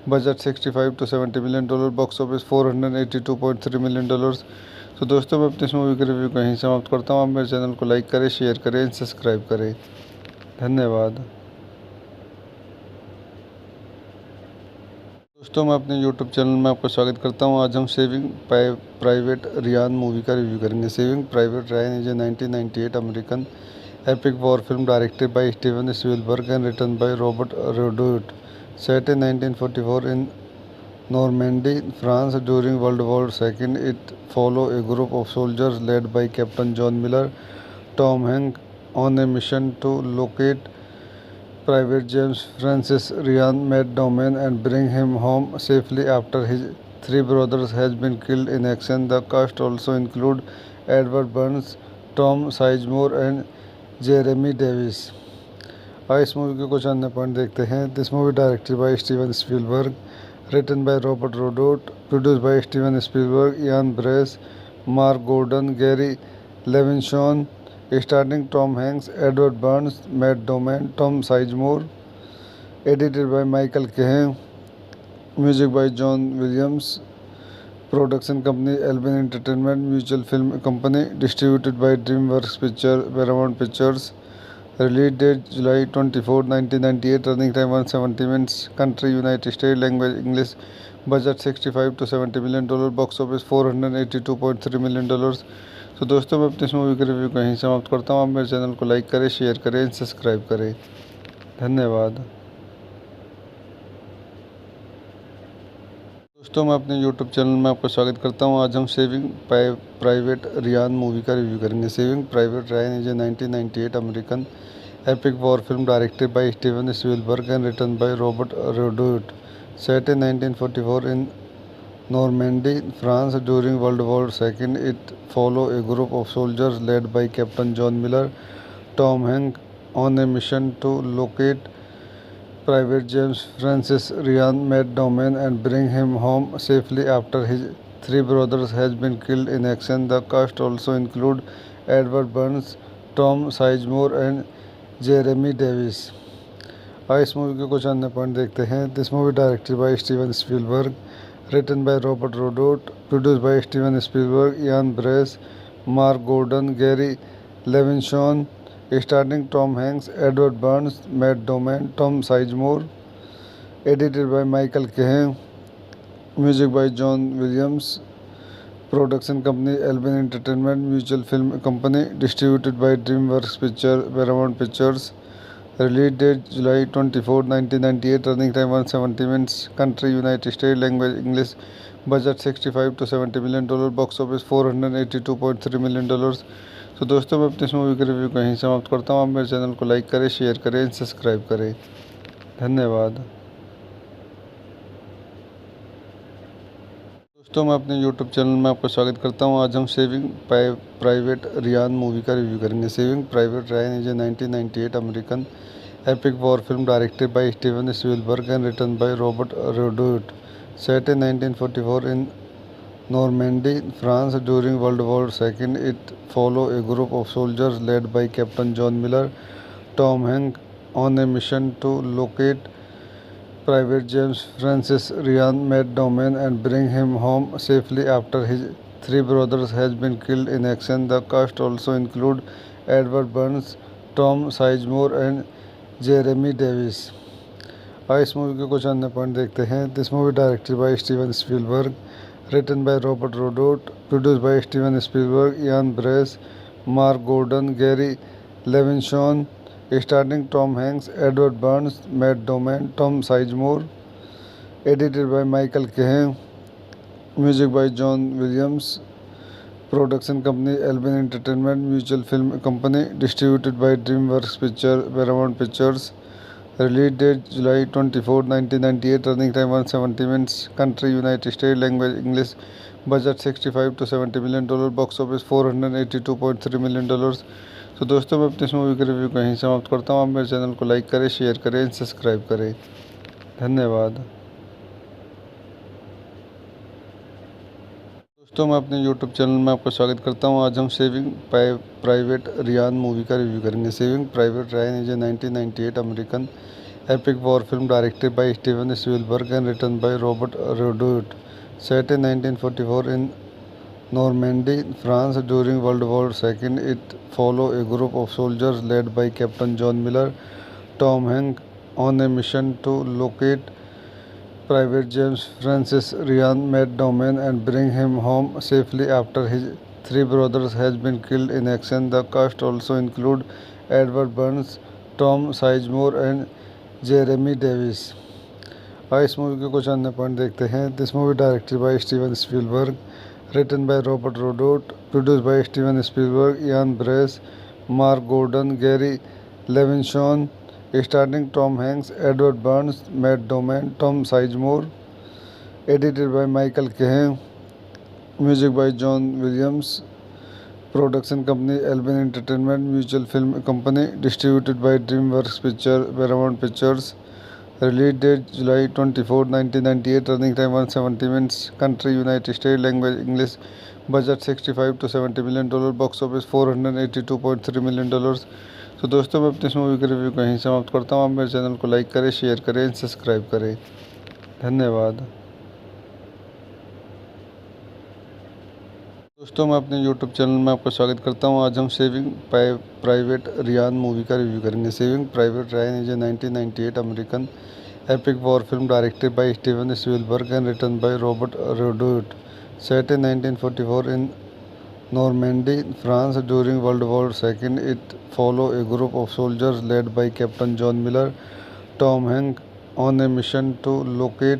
budget $65 to $70 million, box office $482.3 million। तो दोस्तों मैं अपनी इस मूवी का रिव्यू कहीं समाप्त करता हूँ। आप मेरे चैनल को लाइक करें, शेयर करें, सब्सक्राइब करें। धन्यवाद। दोस्तों मैं अपने YouTube चैनल में आपका स्वागत करता हूं। आज हम सेविंग प्राइवेट रियान मूवी का रिव्यू करेंगे। Saving private Ryan is a 1998 American epic war film directed by Steven Spielberg and written by Robert Rodriguez. Set in 1944 in Normandy, France during World War II, it follows a group of soldiers led by Captain John Miller, Tom Hanks, on a mission to locate Private James Francis Ryan Matt Damon and bring him home safely after his three brothers has been killed in action. The cast also include Edward Burns, Tom Sizemore and Jeremy Davis. आइए इस movie के कुछ अन्य point देखते हैं। This movie directed by Steven Spielberg, written by Robert Rodat, produced by Steven Spielberg, Ian Bryce, Mark Gordon, Gary Levinsohn, starring Tom Hanks, Edward Burns, Matt Damon, Tom Sizemore, edited by Michael Cahen, music by John Williams, production company Alvin Entertainment Mutual Film Company, distributed by DreamWorks Paramount Pictures, release date July 24, 1998, running time 170 minutes, country United States, language English, budget 65 to 70 million dollar, box office 482.3 million dollars. तो दोस्तों मैं अपनी इस movie का review कहीं समाप्त करता हूँ। आप मेरे चैनल को लाइक करें, शेयर करें, सब्सक्राइब करें। धन्यवाद। दोस्तों मैं अपने यूट्यूब चैनल में आपका स्वागत करता हूं। आज हम सेविंग प्राइवेट रियान मूवी का रिव्यू करेंगे। Saving private Ryan is a 1998 American epic war film directed by Steven Spielberg and written by Robert Rodriguez, set in 1944 in Normandy, France during World War II. It follows a group of soldiers led by Captain John Miller, Tom Hanks, on a mission to locate Private James Francis Ryan McDormand and bring him home safely after his three brothers has been killed in action. The cast also include Edward Burns, Tom Sizemore and Jeremy Davis. इस movie के कुछ अन्य point देखते हैं। This movie directed by Steven Spielberg, written by Robert Rodriguez, produced by Steven Spielberg, Ian Bryce, Mark Gordon, Gary Levinsohn, starring Tom Hanks, Edward Burns, Matt Damon, Tom Sizemore, edited by Michael Kahn, music by John Williams, production company Amblin Entertainment Mutual film company, distributed by DreamWorks picture Paramount Pictures. Release date July 24, 1998. Running time 170 minutes. Country United States. Language English. Budget 65 to 70 million dollar, box office 482.3 million dollars. तो दोस्तों मैं अपनी इस movie का review कहीं समाप्त करता हूँ। आप मेरे चैनल को लाइक करें, शेयर करें, सब्सक्राइब करें। धन्यवाद। दोस्तों मैं अपने यूट्यूब चैनल में आपका स्वागत करता हूं। आज हम सेविंग प्राइवेट रियान मूवी का रिव्यू करेंगे। Saving private Ryan is a 1998 American epic war film directed by Steven Spielberg and written by Robert Rodriguez, set in 1944 in Normandy, France during World War II. It follows a group of soldiers led by Captain John Miller, Tom Hanks, on a mission to locate Private James Francis Ryan McDormand and bring him home safely after his three brothers has been killed in action. The cast also include Edward Burns, Tom Sizemore and Jeremy Davis. इस movie के कुछ अन्य point देखते हैं। This movie directed by Steven Spielberg, written by Robert Rodriguez, produced by Steven Spielberg, Ian Bryce, Mark Gordon, Gary Levinsohn, starring Tom Hanks, Edward Burns, Matt Damon, Tom Sizemore, edited by Michael Kahn, music by John Williams, production company Amblin Entertainment Mutual film company, distributed by DreamWorks picture Paramount Pictures. Release date July 24, 1998. Running time 170 minutes. Country United States. Language English. Budget 65 to 70 million dollar, box office 482.3 million dollars. तो दोस्तों मैं अपनी इस movie का review कहीं समाप्त करता हूँ। आप मेरे चैनल को लाइक करें, शेयर करें, सब्सक्राइब करें। धन्यवाद। दोस्तों मैं अपने यूट्यूब चैनल में आपका स्वागत करता हूं। आज हम सेविंग प्राइवेट रियान मूवी का रिव्यू करेंगे। Saving private Ryan is a 1998 American epic war film directed by Steven Spielberg and written by Robert Rodriguez, set in 1944 in Normandy, France during World War II. It follows a group of soldiers led by Captain John Miller, Tom Hanks, on a mission to locate Private James Francis Ryan McDormand and bring him home safely after his three brothers has been killed in action. The cast also include Edward Burns, Tom Sizemore and Jeremy Davis. इस movie के कुछ अन्य point देखते हैं। This movie directed by Steven Spielberg, written by Robert Rodriguez, produced by Steven Spielberg, Ian Bryce, Mark Gordon, Gary Levinsohn, starring Tom Hanks, Edward Burns, Matt Damon, Tom Sizemore, edited by Michael Kahn, music by John Williams, production company Amblin Entertainment Mutual film company, distributed by DreamWorks picture Paramount Pictures. Release date July 24, 1998. Running time 170 minutes. Country United States. Language English. Budget 65 to 70 million dollar, box office 482.3 million dollars. तो दोस्तों मैं अपनी इस movie का review कहीं समाप्त करता हूँ। आप मेरे चैनल को लाइक करें, शेयर करें, सब्सक्राइब करें। धन्यवाद। दोस्तों मैं अपने यूट्यूब चैनल में आपका स्वागत करता हूं। आज हम सेविंग प्राइवेट रियान मूवी का रिव्यू करेंगे। Saving private Ryan is a 1998 American epic war film directed by Steven Spielberg and written by Robert Rodriguez. Set in 1944 in Normandy, France during World War II, it follows a group of soldiers led by Captain John Miller, Tom Hanks, on a mission to locate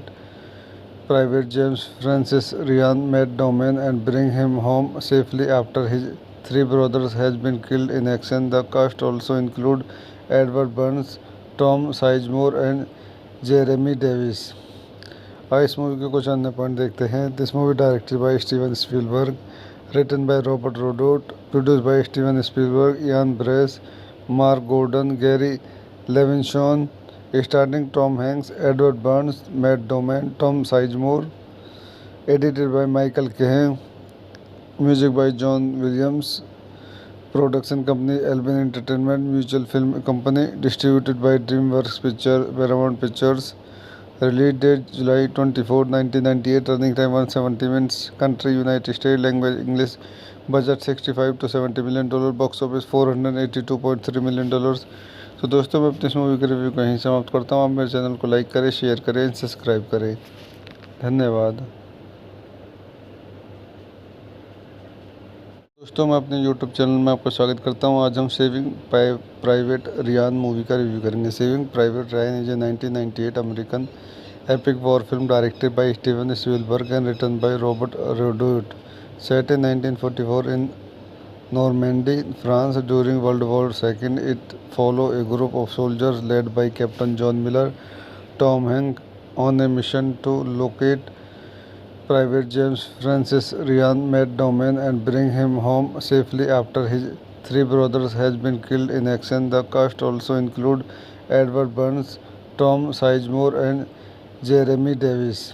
Private James Francis Ryan Matt Damon and bring him home safely after his three brothers has been killed in action. The cast also include Edward Burns, Tom Sizemore and Jeremy Davis. आइए इस movie के कुछ अन्य point देखते हैं. This movie directed by Steven Spielberg, written by Robert Rodot, produced by Steven Spielberg, Ian Brace, Mark Gordon, Gary Levinson, starring Tom Hanks, Edward Burns, Matt Damon, Tom Sizemore, edited by Michael Cahen, music by John Williams, production company Albin Entertainment Mutual Film Company, distributed by DreamWorks Paramount Pictures. Release date July 24, 1998. Running time 170 minutes. Country United States. Language English. Budget $65 to $70 million. Box office $482.3 million. तो दोस्तों, मैं अपनी इस movie का review कहीं समाप्त करता हूँ. आप मेरे चैनल को लाइक करें, शेयर करें, सब्सक्राइब करें. धन्यवाद. दोस्तों, मैं अपने YouTube चैनल में आपका स्वागत करता हूं. आज हम सेविंग प्राइवेट रियान मूवी का रिव्यू करेंगे. Saving private Ryan is a 1998 American epic war film directed by Steven Spielberg and written by Robert Rodriguez. Set in 1944 in Normandy, France during world war II, it follow a group of soldiers led by captain John Miller, Tom Hank, on a mission to locate Private James Francis Ryan Matt Damon and bring him home safely after his three brothers has been killed in action. The cast also include Edward Burns, Tom Sizemore and Jeremy Davis.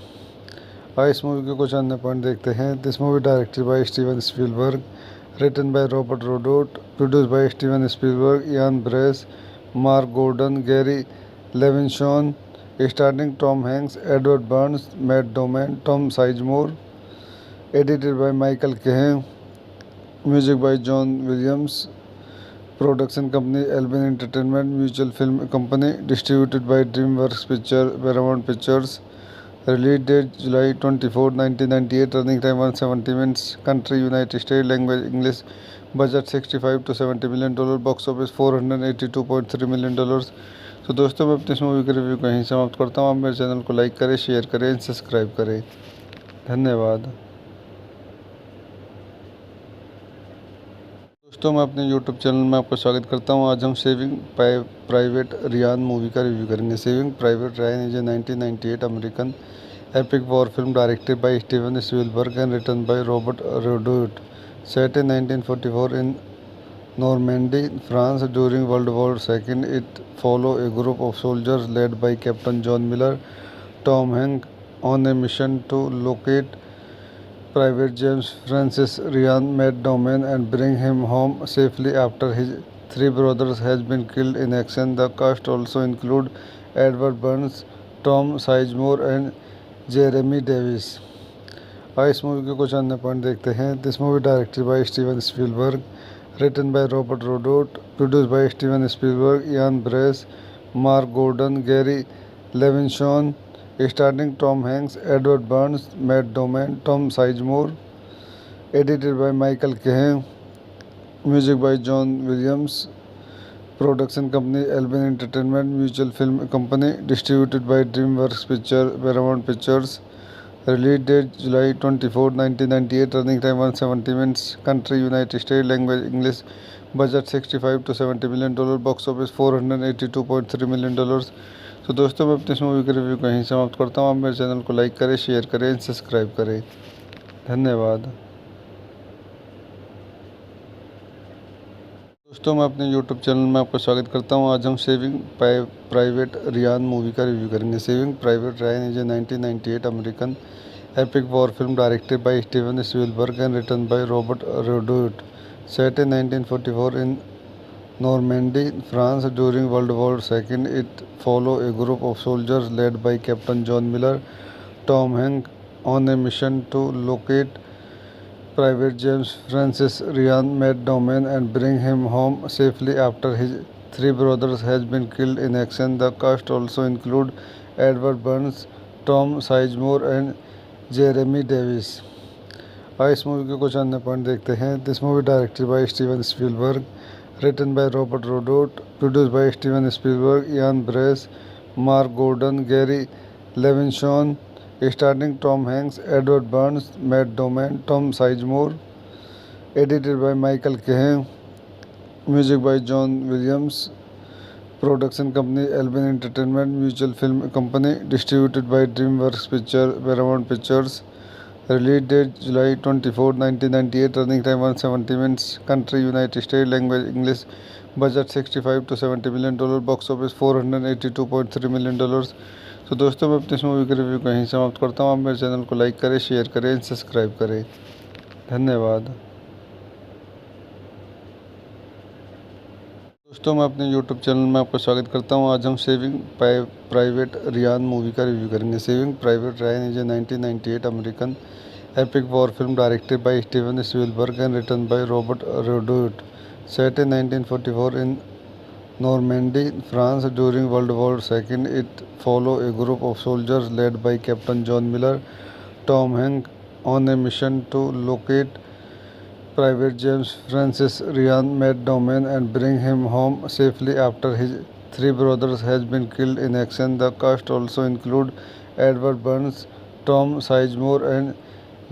आइए इस movie के कुछ अन्य point देखते हैं. This movie directed by Steven Spielberg, written by Robert Rodot, produced by Steven Spielberg, Ian Brace, Mark Gordon, Gary Levinson, starring Tom Hanks, Edward Burns, Matt Damon, Tom Sizemore, edited by Michael Cahen, music by John Williams, production company Albin Entertainment Mutual Film Company, distributed by DreamWorks Paramount Pictures. Release date July 24, 1998. Running time 170 minutes. Country United States. Language English. Budget $65 to $70 million. Box office $482.3 million. तो दोस्तों, मैं अपनी इस movie का review कहीं समाप्त करता हूँ. आप मेरे चैनल को लाइक करें, शेयर करें, सब्सक्राइब करें. धन्यवाद. दोस्तों, मैं अपने YouTube चैनल में आपका स्वागत करता हूं. आज हम सेविंग प्राइवेट रियान मूवी का रिव्यू करेंगे. Saving private Ryan is a 1998 American epic war film directed by Steven Spielberg and written by Robert Rodriguez. Set in 1944 in Normandy, France during World War II, it follows a group of soldiers led by Captain John Miller, Tom Hanks, on a mission to locate Private James Francis Ryan Matt Damon and bring him home safely after his three brothers has been killed in action. The cast also include Edward Burns, Tom Sizemore and Jeremy Davis. आइए इस movie के कुछ अन्य point देखते हैं. This movie directed by Steven Spielberg, written by Robert Rodot, produced by Steven Spielberg, Ian Brace, Mark Gordon, Gary Levinson, starring Tom Hanks, Edward Burns, Matt Damon, Tom Sizemore, edited by Michael Cahen, music by John Williams, production company Albin Entertainment Mutual Film Company, distributed by DreamWorks Paramount Pictures. Release date July 24, 1998. Running time 170 minutes. Country United States. Language English. Budget $65 to $70 million. Box office $482.3 million. तो दोस्तों, मैं अपनी इस movie का review कहीं समाप्त करता हूँ. आप मेरे चैनल को लाइक करें, शेयर करें, सब्सक्राइब करें. धन्यवाद. दोस्तों, मैं अपने YouTube चैनल में आपका स्वागत करता हूं. आज हम सेविंग प्राइवेट रियान मूवी का रिव्यू करेंगे. Saving private Ryan is a 1998 American epic war film directed by Steven Spielberg and written by Robert Rodriguez. Set in 1944 in Normandy, France during world war II, it follow a group of soldiers led by captain John Miller, Tom Hank, on a mission to locate Private James Francis Ryan Matt Damon and bring him home safely after his three brothers has been killed in action. The cast also include Edward Burns, Tom Sizemore and Jeremy Davis। इस movie के कुछ अन्य point देखते हैं। This movie directed by Steven Spielberg, written by Robert Rodat, produced by Steven Spielberg, Ian Bryce, Mark Gordon, Gary Levinsohn, starring Tom Hanks, Edward Burns, Matt Damon, Tom Sizemore. Edited by Michael Kahn, music by John Williams. Production company Amblin Entertainment Mutual film company, distributed by DreamWorks picture Paramount Pictures. Release date July 24, 1998. Running time 170 minutes. Country United States. Language English. Budget 65 to 70 million dollar. Box office 482.3 million dollars। तो दोस्तों मैं अपनी इस movie का review कहीं समाप्त करता हूँ। आप मेरे चैनल को लाइक करें, शेयर करें, सब्सक्राइब करें। धन्यवाद। दोस्तों मैं अपने YouTube चैनल में आपका स्वागत करता हूँ। आज हम सेविंग प्राइवेट रियान मूवी का रिव्यू करेंगे। Saving private Ryan is a 1998 American epic war film directed by Steven Spielberg and written by Robert Rodout, set in 1944 in Normandy, France during World War II. It follows a group of soldiers led by Captain John Miller, Tom Hanks, on a mission to locate Private James Francis Ryan Matt Damon and bring him home safely after his three brothers has been killed in action. The cast also include Edward Burns, Tom Sizemore and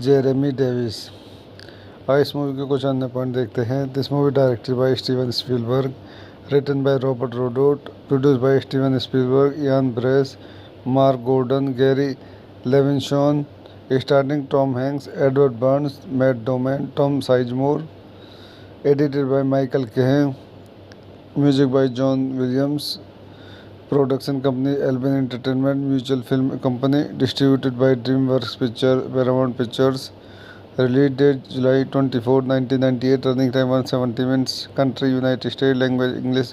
Jeremy Davis. इस movie के कुछ अन्य point देखते हैं। This movie directed by Steven Spielberg, written by Robert Rodat, produced by Steven Spielberg, Ian Bryce, Mark Gordon, Gary Levinsohn, starring Tom Hanks, Edward Burns, Matt Damon, Tom Sizemore. Edited by Michael Kahn, music by John Williams. Production company Amblin Entertainment Mutual film company, distributed by DreamWorks picture Paramount Pictures. Release date July 24, 1998. Running time 170 minutes. Country United States. Language English.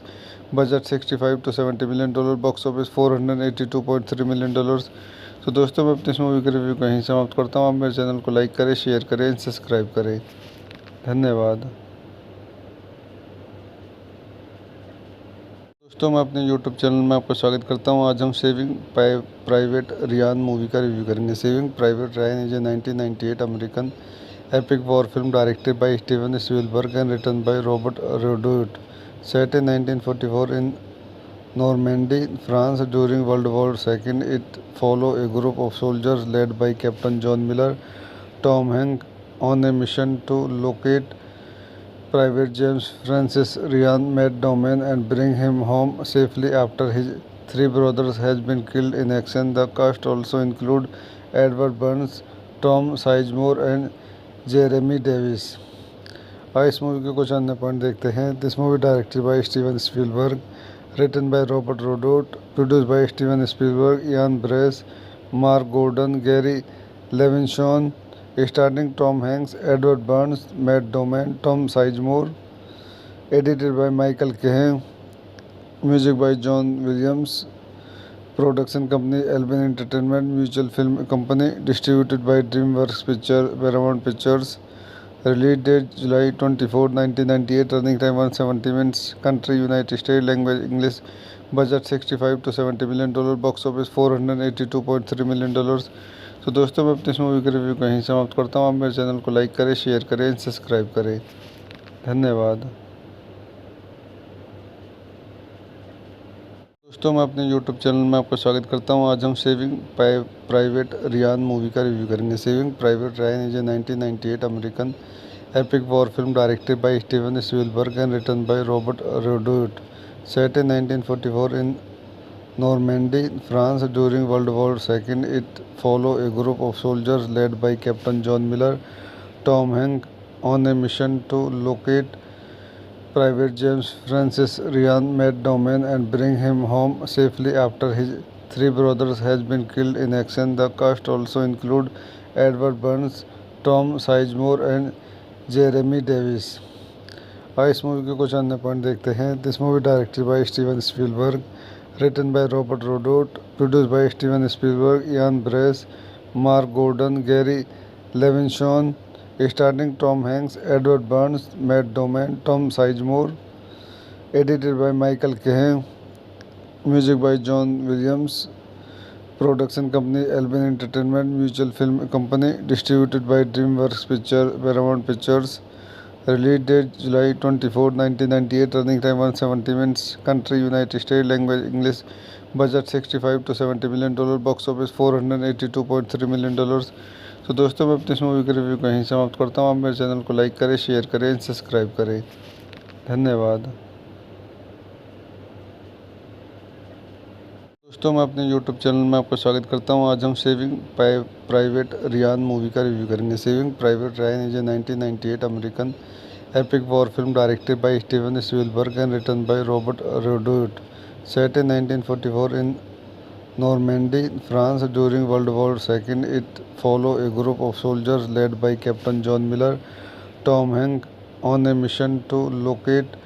Budget 65 to 70 million dollar. Box office 482.3 million dollars। तो दोस्तों मैं अपनी इस movie का review कहीं समाप्त करता हूँ। आप मेरे चैनल को लाइक करें, शेयर करें, सब्सक्राइब करें। धन्यवाद। दोस्तों मैं अपने YouTube चैनल में आपका स्वागत करता हूँ। आज हम सेविंग प्राइवेट रियान मूवी का रिव्यू करेंगे। Saving private Ryan is a 1998 American epic war film directed by Steven Spielberg and written by Robert Rodout, set in 1944 in Normandy, France during World War II. It follows a group of soldiers led by Captain John Miller, Tom Hanks, on a mission to locate Private James Francis Ryan Matt Damon and bring him home safely after his three brothers has been killed in action. The cast also include Edward Burns, Tom Sizemore and Jeremy Davis. इस movie के कुछ अन्य point देखते हैं। This movie directed by Steven Spielberg, written by Robert Rodat, produced by Steven Spielberg, Ian Bryce, Mark Gordon, Gary Levinsohn, starring Tom Hanks, Edward Burns, Matt Damon, Tom Sizemore. Edited by Michael Kahn, music by John Williams. Production company Amblin Entertainment Mutual film company, distributed by DreamWorks picture Paramount Pictures. Release date July 24, 1998. Running time 170 minutes. Country United States. Language English. Budget 65 to 70 million dollar. Box office 482.3 million dollars। तो दोस्तों मैं अपनी इस movie का review कहीं समाप्त करता हूँ। आप मेरे चैनल को लाइक करें, शेयर करें, सब्सक्राइब करें। धन्यवाद। दोस्तों मैं अपने YouTube चैनल में आपका स्वागत करता हूँ। आज हम सेविंग प्राइवेट रियान मूवी का रिव्यू करेंगे। Saving private Ryan is a 1998 American epic war film directed by Steven Spielberg and written by Robert Rodout, set in 1944 in Normandy, France during World War II. It follows a group of soldiers led by Captain John Miller, Tom Hanks, on a mission to locate Private James Francis Ryan Matt Damon and bring him home safely after his three brothers has been killed in action. The cast also include Edward Burns, Tom Sizemore and Jeremy Davis. इस movie के कुछ अन्य point देखते हैं। This movie directed by Steven Spielberg, written by Robert Rodat, produced by Steven Spielberg, Ian Bryce, Mark Gordon, Gary Levinsohn, starring Tom Hanks, Edward Burns, Matt Damon, Tom Sizemore. Edited by Michael Kahn, music by John Williams. Production company Amblin Entertainment Mutual film company distributed by DreamWorks picture Paramount Pictures release date July 24 1998 running time 170 minutes country United state language English budget 65 to 70 million dollar box office 482.3 million dollars. तो दोस्तों मैं अपनी इस movie के review को यहीं समाप्त करता हूँ। आप मेरे चैनल को लाइक करें, शेयर करें, सब्सक्राइब करें। धन्यवाद। दोस्तों मैं अपने YouTube चैनल में आपका स्वागत करता हूं। आज हम सेविंग प्राइवेट रियान मूवी का रिव्यू करेंगे। Saving private Ryan is a 1998 American epic war film directed by Steven Spielberg and written by Robert Rodriguez, set in 1944 in Normandy, France during World War II. It follows a group of soldiers led by Captain John Miller, Tom Hanks, on a mission to locate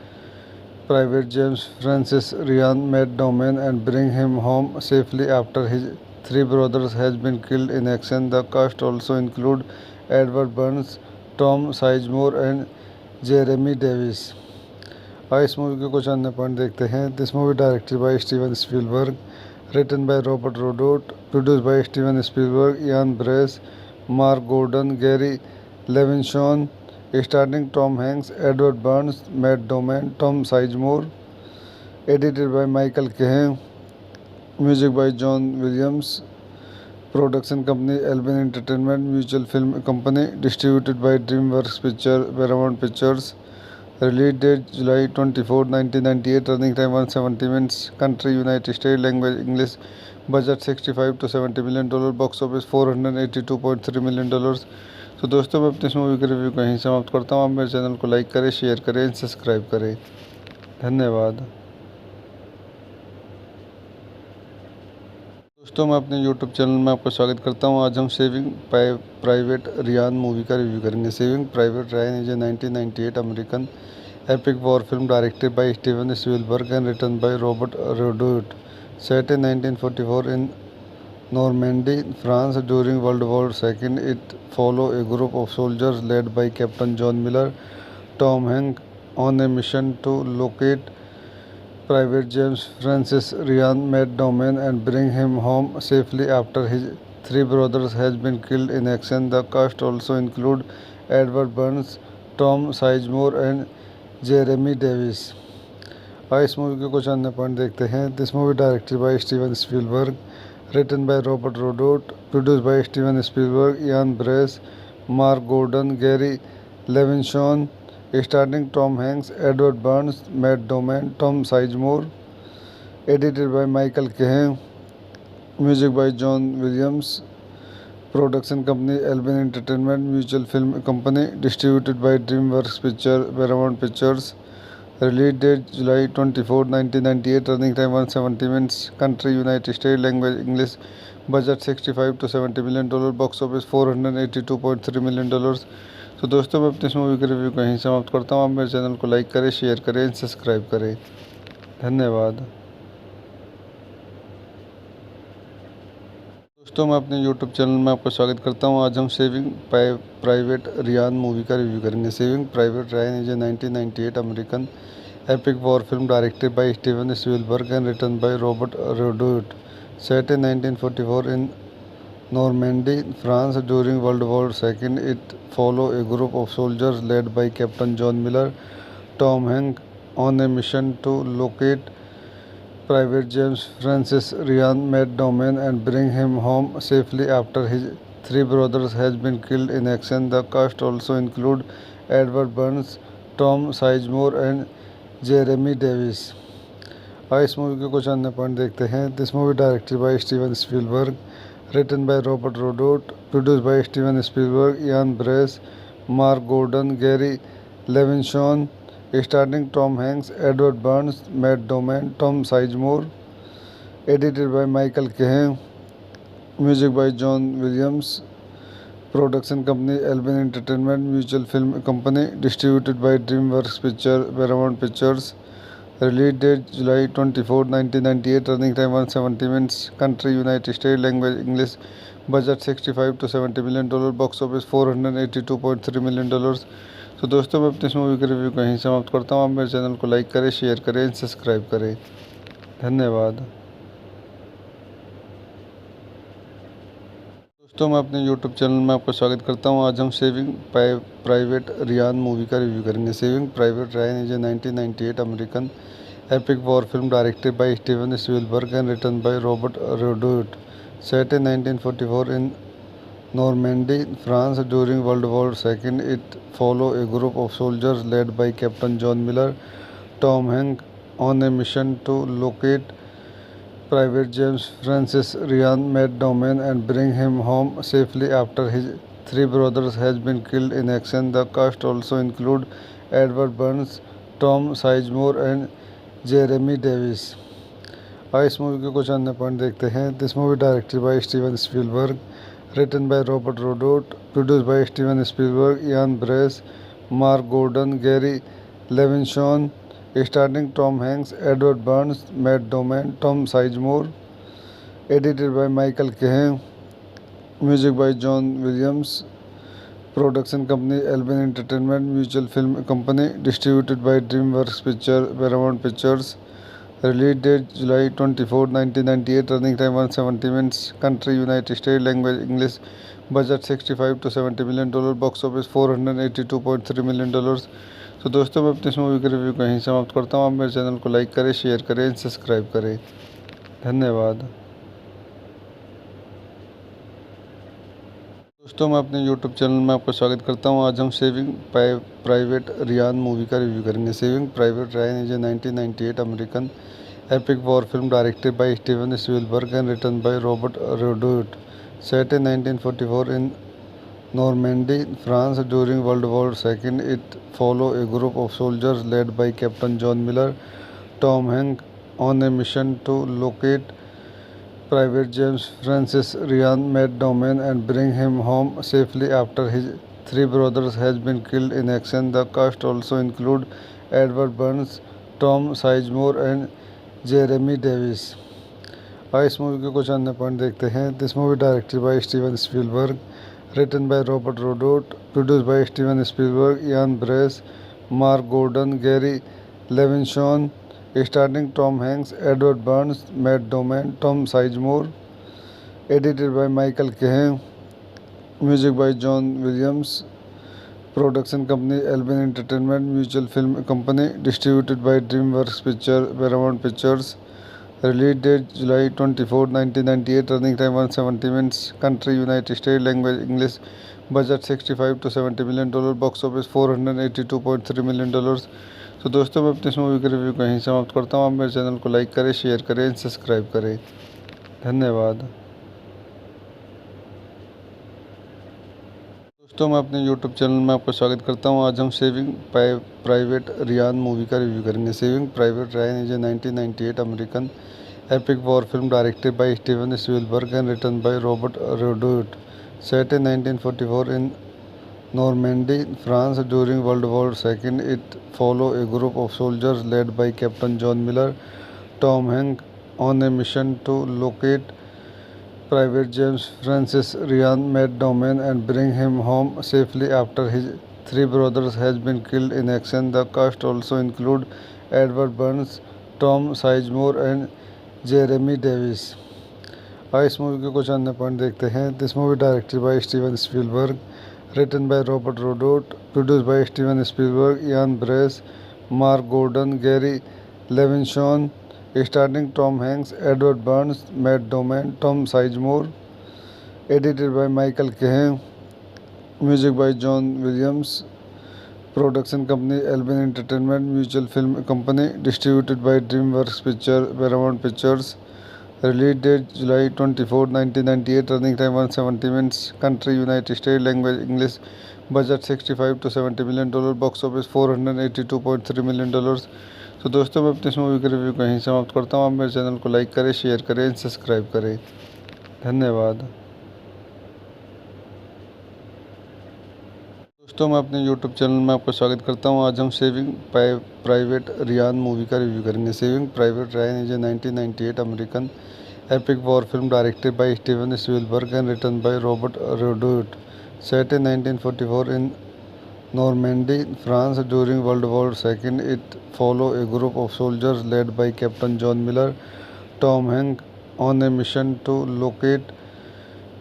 Private James Francis Ryan McDormand and bring him home safely after his three brothers has been killed in action. The cast also include Edward Burns, Tom Sizemore and Jeremy Davis. इस movie के कुछ अन्य point देखते हैं। This movie directed by Steven Spielberg, written by Robert Rodriguez, produced by Steven Spielberg, Ian Bryce, Mark Gordon, Gary Levinsohn, starring Tom Hanks, Edward Burns, Matt Damon, Tom Sizemore, edited by Michael Cahen, music by John Williams, production company Albin Entertainment Mutual Film Company, distributed by DreamWorks Picture Paramount Pictures, release date July 24, 1998, running time 170 minutes, country United States, language English, budget 65 to 70 million dollar, box office 482.3 million dollars. तो दोस्तों मैं अपनी इस movie के review को यहीं समाप्त करता हूँ। आप मेरे चैनल को लाइक करें, शेयर करें, सब्सक्राइब करें। धन्यवाद। दोस्तों मैं अपने YouTube चैनल में आपका स्वागत करता हूँ। आज हम सेविंग प्राइवेट रियान मूवी का रिव्यू करेंगे। Saving private Ryan is a 1998 American epic war film directed by Steven Spielberg and written by Robert Rodriguez, set in 1944 in Normandy, France during World War II. It follows a group of soldiers led by Captain John Miller, Tom Hanks, on a mission to locate Private James Francis Ryan McDormand and bring him home safely after his three brothers has been killed in action. The cast also include Edward Burns, Tom Sizemore and Jeremy Davis. इस movie के कुछ अन्य point देखते हैं। This movie directed by Steven Spielberg, written by Robert Rodriguez, produced by Steven Spielberg, Ian Bryce, Mark Gordon, Gary Levinsohn, starring Tom Hanks, Edward Burns, Matt Damon, Tom Sizemore, edited by Michael Cahen, music by John Williams, production company Albin Entertainment Mutual Film Company, distributed by DreamWorks Picture Paramount Pictures, release date July 24, 1998, running time 170 minutes, country United States, language English, budget 65 to 70 million dollar, box office 482.3 million dollars. तो दोस्तों मैं अपनी इस movie के review को यहीं समाप्त करता हूँ। आप मेरे चैनल को लाइक करें, शेयर करें, सब्सक्राइब करें। धन्यवाद। दोस्तों मैं अपने YouTube चैनल में आपका स्वागत करता हूँ। आज हम सेविंग प्राइवेट रियान मूवी का रिव्यू करेंगे। Saving private Ryan is a 1998 American epic war film directed by Steven Spielberg and written by Robert Rodriguez, set in 1944 in Normandy, France during World War II. It follows a group of soldiers led by Captain John Miller, Tom Hanks, on a mission to locate Private James Francis Ryan McDormand and bring him home safely after his three brothers has been killed in action. The cast also include Edward Burns, Tom Sizemore and Jeremy Davis. इस movie के कुछ अन्य point देखते हैं। This movie directed by Steven Spielberg, written by Robert Rodriguez, produced by Steven Spielberg, Ian Bryce, Mark Gordon, Gary Levinsohn, starring Tom Hanks, Edward Burns, Matt Damon, Tom Sizemore, edited by Michael Cahen, music by John Williams, production company Albin Entertainment Mutual Film Company, distributed by DreamWorks Picture Paramount Pictures, release date July 24, 1998, running time 170 minutes, country United States, language English, budget 65 to 70 million dollar, box office 482.3 million dollars. तो दोस्तों मैं अपनी इस movie के review को यहीं समाप्त करता हूँ। आप मेरे चैनल को लाइक करें, शेयर करें, सब्सक्राइब करें। धन्यवाद। दोस्तों मैं अपने YouTube चैनल में आपका स्वागत करता हूं। आज हम सेविंग प्राइवेट रियान मूवी का रिव्यू करेंगे। Saving private Ryan is a 1998 American epic war film directed by Steven Spielberg and written by Robert Rodriguez. Set in 1944 in Normandy, France during World War II, it follows a group of soldiers led by Captain John Miller, Tom Hanks, on a mission to locate Private James Francis Ryan Matt Damon and bring him home safely after his three brothers has been killed in action. The cast also include Edward Burns, Tom Sizemore and Jeremy Davis. इस movie के कुछ अन्य point देखते हैं। This movie directed by Steven Spielberg, written by Robert Rodat, produce by Steven Spielberg, Ian Bryce, Mark Gordon, Gary Levinsohn, starting Tom Hanks, Edward Burns, Matt Damon, Tom Sizemore, edited by Michael Kahn, music by John Williams, production company Amblin Entertainment Mutual film company, distributed by DreamWorks picture Paramount Pictures, release date July 24, 1998, running time 170 minutes, country United state, language English, budget $65 to $70 million, box office $482.3 million. तो दोस्तों मैं अपनी इस movie का review कहीं समाप्त करता हूँ। आप मेरे चैनल को लाइक करें, शेयर करें, सब्सक्राइब करें। धन्यवाद। दोस्तों मैं अपने YouTube चैनल में आपका स्वागत करता हूं। आज हम सेविंग प्राइवेट रियान मूवी का रिव्यू करेंगे। Saving private Ryan is a 1998 American epic war film directed by Steven Spielberg and written by Robert Rodriguez. Set in 1944 in Normandy, France during World War II, it follows a group of soldiers led by Captain John Miller, Tom Hanks, on a mission to locate Private James Francis Ryan Matt Damon and bring him home safely after his three brothers has been killed in action. The cast also include Edward Burns, Tom Sizemore and Jeremy Davis. इस movie के कुछ अन्य point देखते हैं। This movie directed by Steven Spielberg, written by Robert Rodat, produce by Steven Spielberg, Ian Bryce, Mark Gordon, Gary Levinsohn, starting Tom Hanks, Edward Burns, Matt Damon, Tom Sizemore, edited by Michael Kahn, music by John Williams, production company Amblin Entertainment Mutual film company, distributed by DreamWorks picture Paramount Pictures, release date July 24, 1998, running time 170 minutes, country United state, language English, budget $65 to $70 million, box office $482.3 million. तो दोस्तों मैं अपनी इस movie का review कहीं समाप्त करता हूँ। आप मेरे चैनल को लाइक करें, शेयर करें, सब्सक्राइब करें। धन्यवाद। दोस्तों मैं अपने YouTube चैनल में आपका स्वागत करता हूं। आज हम सेविंग प्राइवेट रियान मूवी का रिव्यू करेंगे। Saving private Ryan is a 1998 American epic war film directed by Steven Spielberg and written by Robert Rodriguez. Set in 1944 in Normandy, France during World War II, it follows a group of soldiers led by Captain John Miller, Tom Hanks, on a mission to locate Private James Francis Ryan Matt Damon and bring him home safely after his three brothers has been killed in action. The cast also include Edward Burns, Tom Sizemore and Jeremy Davis. इस movie के कुछ अन्य point देखते हैं। This movie directed by Steven Spielberg, written by Robert Rodat, produce by Steven Spielberg, Ian Bryce, Mark Gordon, Gary Levinsohn, starting Tom Hanks, Edward Burns, Matt Damon, Tom Sizemore, edited by Michael Kahn, music by John Williams, production company Amblin Entertainment Mutual film company, distributed by DreamWorks picture Paramount Pictures, release date July 24, 1998, running time 170 minutes, country United state, language English, budget $65 to $70 million, box office $482.3 million. तो दोस्तों मैं अपनी इस movie का review कहीं समाप्त करता हूँ। आप मेरे चैनल को लाइक करें, शेयर करें, सब्सक्राइब करें। धन्यवाद। दोस्तों मैं अपने YouTube चैनल में आपका स्वागत करता हूं। आज हम सेविंग प्राइवेट रियान मूवी का रिव्यू करेंगे। Saving private Ryan is a 1998 American epic war film directed by Steven Spielberg and written by Robert Rodriguez. Set in 1944 in Normandy, France during World War II, it follows a group of soldiers led by Captain John Miller, Tom Hanks, on a mission to locate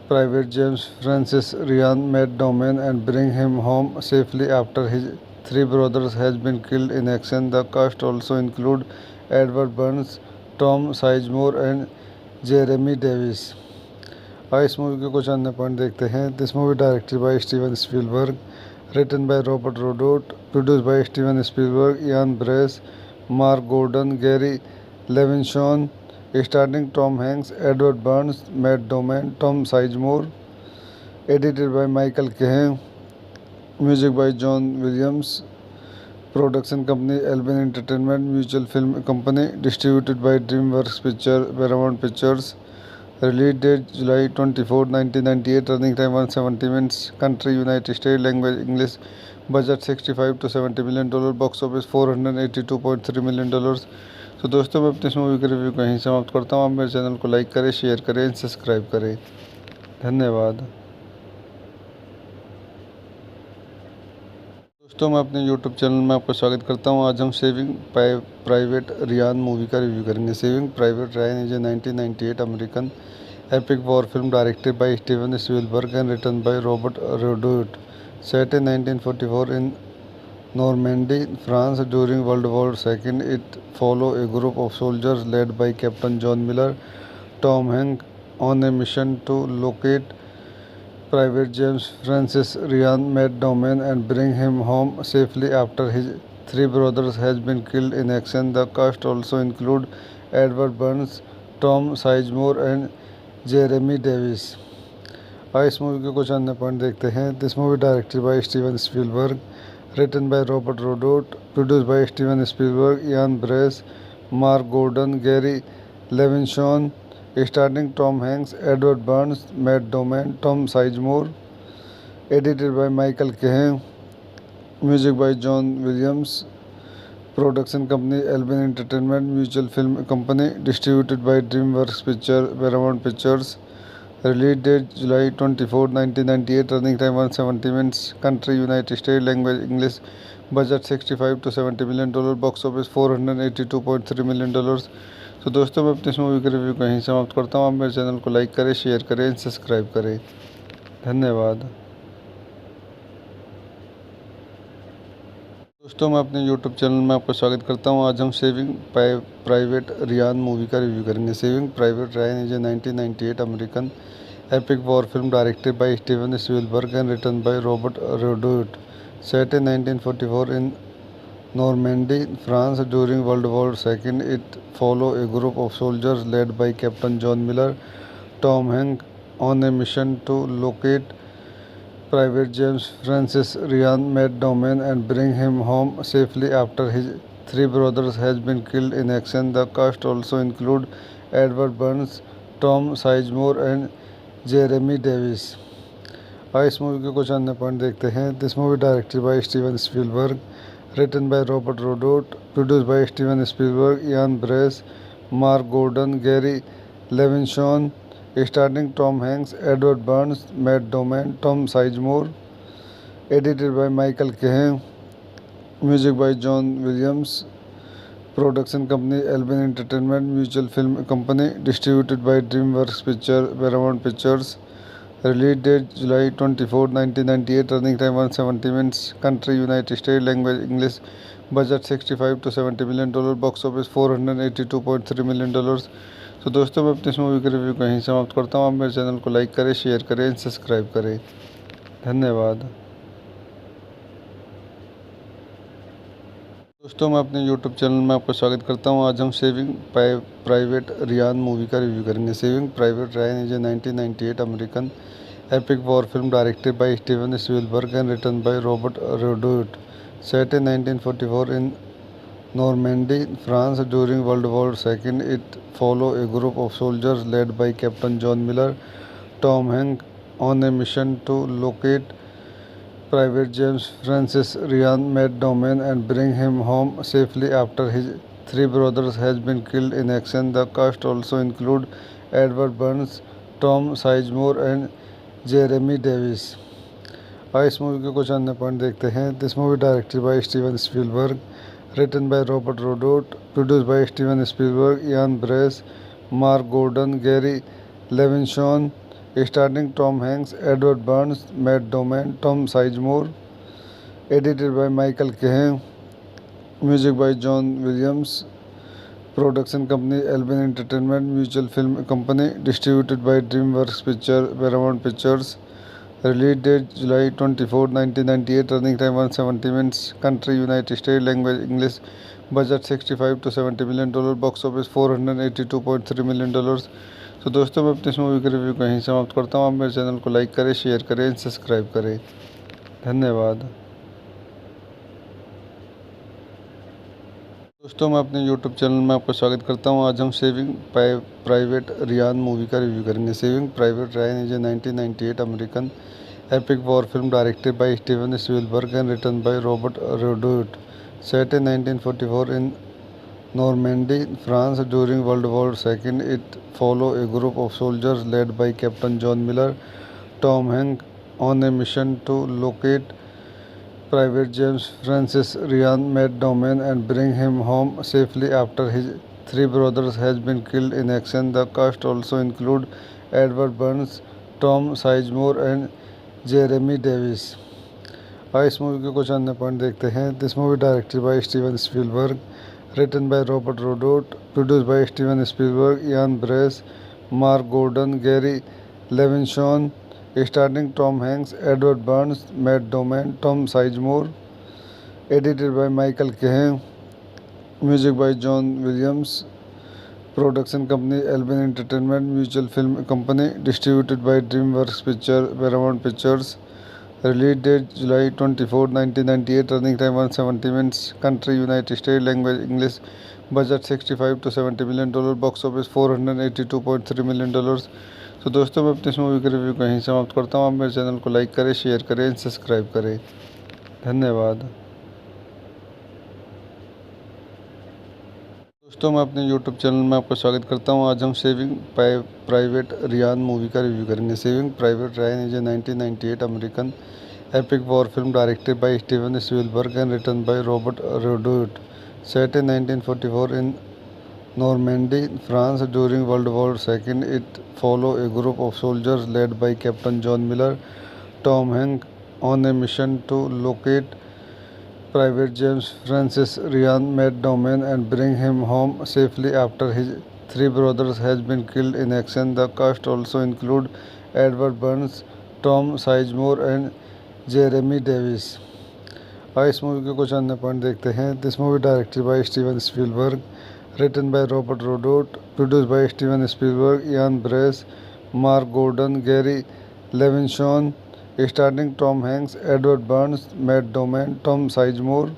Private James Francis Ryan met Domain and bring him home safely after his three brothers has been killed in action. The cast also include Edward Burns, Tom Sizemore and Jeremy Davis. इस movie के कुछ अन्य point देखते हैं. This movie directed by Steven Spielberg, written by Robert Rodot, produced by Steven Spielberg, Ian Brace, Mark Gordon, Gary Levinson, starring Tom Hanks, Edward Burns, Matt Damon, Tom Sizemore, edited by Michael Cahen, music by John Williams, production company Albion Entertainment Mutual Film Company, distributed by DreamWorks Paramount Pictures. Release date July 24, 1998. Running time 170 minutes. Country United States. Language English. Budget $65 to $70 million. Box office $482.3 million. तो दोस्तों मैं अपनी इस movie का review कहीं समाप्त करता हूँ. आप मेरे चैनल को लाइक करें, शेयर करें, सब्सक्राइब करें. धन्यवाद. दोस्तों मैं अपने YouTube चैनल में आपका स्वागत करता हूं. आज हम सेविंग प्राइवेट रियान मूवी का रिव्यू करेंगे. Saving private Ryan is a 1998 American epic war film directed by Steven Spielberg and written by Robert Rodot. Set in 1944 in Normandy, France during World War II, it follows a group of soldiers led by Captain John Miller, Tom Hanks, on a mission to locate Private James Francis Ryan Matt Damon and bring him home safely after his three brothers has been killed in action. The cast also include Edward Burns, Tom Sizemore and Jeremy Davis. इस movie के कुछ अन्य point देखते हैं. This movie directed by Steven Spielberg, written by Robert Rodot, produced by Steven Spielberg, Ian Brace, Mark Gordon, Gary Levinson, starring Tom Hanks, Edward Burns, Matt Damon, Tom Sizemore, edited by Michael Cahen, music by John Williams, production company Albion Entertainment Mutual Film Company, distributed by DreamWorks Paramount Pictures. Release date July 24, 1998. Running time 170 minutes. Country United States. Language English. Budget $65 to $70 million. Box office $482.3 million. तो दोस्तों मैं अपनी इस movie का review कहीं समाप्त करता हूँ. आप मेरे चैनल को लाइक करें, शेयर करें, सब्सक्राइब करें. धन्यवाद. दोस्तों मैं अपने YouTube चैनल में आपका स्वागत करता हूं. आज हम सेविंग प्राइवेट रियान मूवी का रिव्यू करेंगे. Saving private Ryan is a 1998 American epic war film directed by Steven Spielberg and written by Robert Rodot. Set in 1944 in Normandy, France during World War II, it follows a group of soldiers led by Captain John Miller, Tom Hanks, on a mission to locate Private James Francis Ryan Matt Damon and bring him home safely after his three brothers has been killed in action. The cast also include Edward Burns, Tom Sizemore and Jeremy Davis. इस movie के कुछ अन्य point देखते हैं. This movie directed by Steven Spielberg, written by Robert Rodot, produced by Steven Spielberg, Ian Brace, Mark Gordon, Gary Levinson, starring Tom Hanks, Edward Burns, Matt Damon, Tom Sizemore, edited by Michael Cahen, music by John Williams, production company Albion Entertainment Mutual Film Company, distributed by DreamWorks Paramount Pictures. Release date July 24, 1998. Running time 170 minutes. Country United States. Language English. Budget $65 to $70 million. Box office $482.3 million. तो दोस्तों मैं अपनी इस movie का review कहीं समाप्त करता हूँ. आप मेरे चैनल को लाइक करें, शेयर करें, सब्सक्राइब करें. धन्यवाद. दोस्तों मैं अपने YouTube चैनल में आपका स्वागत करता हूं. आज हम सेविंग प्राइवेट रियान मूवी का रिव्यू करेंगे. Saving private Ryan is a 1998 American epic war film directed by Steven Spielberg and written by Robert Rodot. Set in 1944 in Normandy, France during World War II, it follows a group of soldiers led by Captain John Miller, Tom Hanks, on a mission to locate Private James Francis Ryan Matt Damon and bring him home safely after his three brothers has been killed in action. The cast also include Edward Burns, Tom Sizemore and Jeremy Davis. इस movie के कुछ अन्य point देखते हैं. This movie directed by Steven Spielberg, written by Robert Rodot, produced by Steven Spielberg, Ian Brace, Mark Gordon, Gary Levinson, starring Tom Hanks, Edward Burns, Matt Damon, Tom Sizemore, edited by Michael Cahen, music by John Williams, production company Alvin Entertainment Mutual Film Company, distributed by DreamWorks Paramount Pictures. Release date July 24, 1998. Running time 170 minutes. Country United States. Language English. Budget $65 to $70 million. Box office $482.3 million. तो दोस्तों मैं अपनी इस movie का review कहीं समाप्त करता हूँ। आप मेरे चैनल को लाइक करें, शेयर करें, सब्सक्राइब करें। धन्यवाद। दोस्तों मैं अपने YouTube चैनल में आपका स्वागत करता हूं। आज हम सेविंग प्राइवेट रियान मूवी का रिव्यू करेंगे। Saving private Ryan is a 1998 American epic war film directed by Steven Spielberg and written by Robert Rodriguez, set in 1944 in Normandy, France during World War II. It follows a group of soldiers led by Captain John Miller, Tom Hanks, on a mission to locate Private James Francis Ryan Matt Damon and bring him home safely after his three brothers has been killed in action. The cast also include Edward Burns, Tom Sizemore and Jeremy Davis. इस movie के कुछ अन्य point देखते हैं। This movie directed by Steven Spielberg, written by Robert Rodot, produced by Steven Spielberg, Ian Brace, Mark Gordon, Gary Levinson, starring Tom Hanks, Edward Burns, Matt Damon, Tom Sizemore, edited by Michael Cahen, music by John Williams, production company Alvin Entertainment Mutual Film Company, distributed by DreamWorks Paramount Pictures. Release date July 24, 1998. Running time 170 minutes. Country United States. Language English. Budget $65 to $70 million. Box office $482.3 million. तो दोस्तों मैं अपनी इस movie का review कहीं समाप्त करता हूँ। आप मेरे चैनल को लाइक करें, शेयर करें, सब्सक्राइब करें। धन्यवाद। दोस्तों मैं अपने YouTube चैनल में आपका स्वागत करता हूं। आज हम सेविंग प्राइवेट रियान मूवी का रिव्यू करेंगे। Saving private Ryan is a 1998 American epic war film directed by Steven Spielberg and written by Robert Rodriguez, set in 1944 in Normandy, France during World War II. It follows a group of soldiers led by Captain John Miller, Tom Hanks, on a mission to locate Private James Francis Ryan Matt Damon and bring him home safely after his three brothers has been killed in action. The cast also include Edward Burns, Tom Sizemore and Jeremy Davis. इस movie के कुछ अन्य point देखते हैं। This movie directed by Steven Spielberg, written by Robert Rodot, produced by Steven Spielberg, Ian Brace, Mark Gordon, Gary Levinson, starring Tom Hanks, Edward Burns, Matt Damon, Tom Sizemore,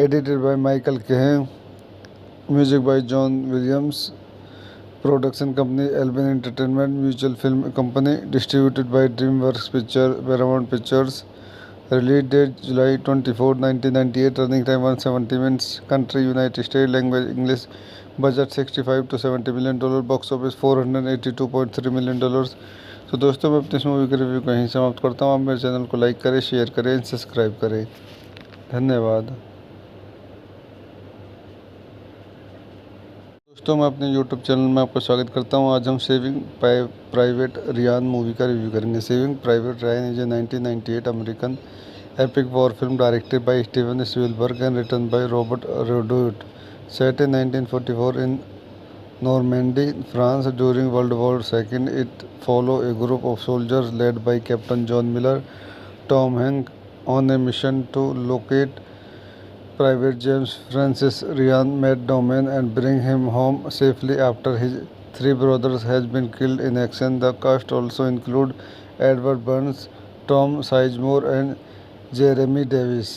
edited by Michael Cahen, music by John Williams, production company Alvin Entertainment Mutual Film Company, distributed by DreamWorks Paramount Pictures. Release date July 24, 1998. Running time 170 minutes. Country United States. Language English. Budget $65 to $70 million. Box office $482.3 million. तो दोस्तों मैं अपनी इस movie का review कहीं समाप्त करता हूँ। आप मेरे चैनल को लाइक करें, शेयर करें, सब्सक्राइब करें। धन्यवाद। दोस्तों मैं अपने YouTube चैनल में आपका स्वागत करता हूं। आज हम सेविंग प्राइवेट रियान मूवी का रिव्यू करेंगे। Saving private Ryan is a 1998 American epic war film directed by Steven Spielberg and written by Robert Rodriguez, set in 1944 in Normandy, France during World War II. It follows a group of soldiers led by Captain John Miller, Tom Hanks, on a mission to locate Private James Francis Ryan Matt Damon and bring him home safely after his three brothers has been killed in action. The cast also include Edward Burns, Tom Sizemore and Jeremy Davis.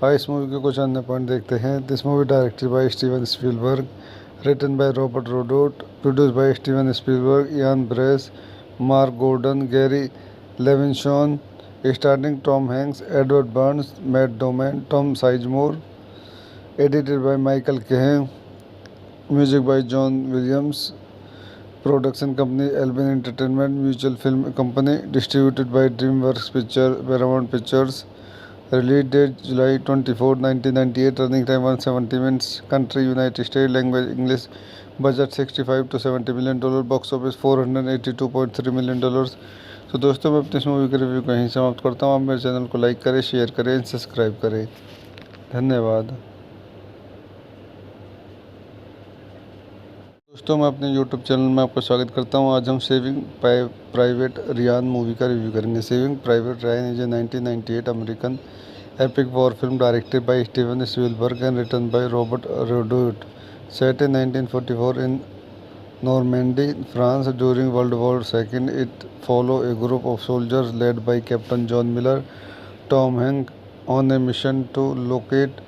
इस movie के कुछ अन्य point देखते हैं। This movie directed by Steven Spielberg, written by Robert Rodot, produced by Steven Spielberg, Ian Brace, Mark Gordon, Gary Levinson, starring Tom Hanks, Edward Burns, Matt Damon, Tom Sizemore, edited by Michael Cahen, music by John Williams, production company Alvin Entertainment Mutual Film Company, distributed by DreamWorks Paramount Pictures. Release date July 24, 1998. Running time 170 minutes. Country United States. Language English. Budget 65 to 70 million dollar, box office 482.3 million dollars. तो दोस्तों, मैं अपनी इस movie का review कहीं समाप्त करता हूँ। आप मेरे चैनल को लाइक करें, शेयर करें, सब्सक्राइब करें। धन्यवाद। दोस्तों, मैं अपने YouTube चैनल में आपका स्वागत करता हूं। आज हम सेविंग प्राइवेट रियान मूवी का रिव्यू करेंगे। Saving private Ryan is a 1998 American epic war film directed by Steven Spielberg and written by Robert Rodriguez, set in 1944 in Normandy, France during World War II. It follows a group of soldiers led by Captain John Miller, Tom Hanks, on a mission to locate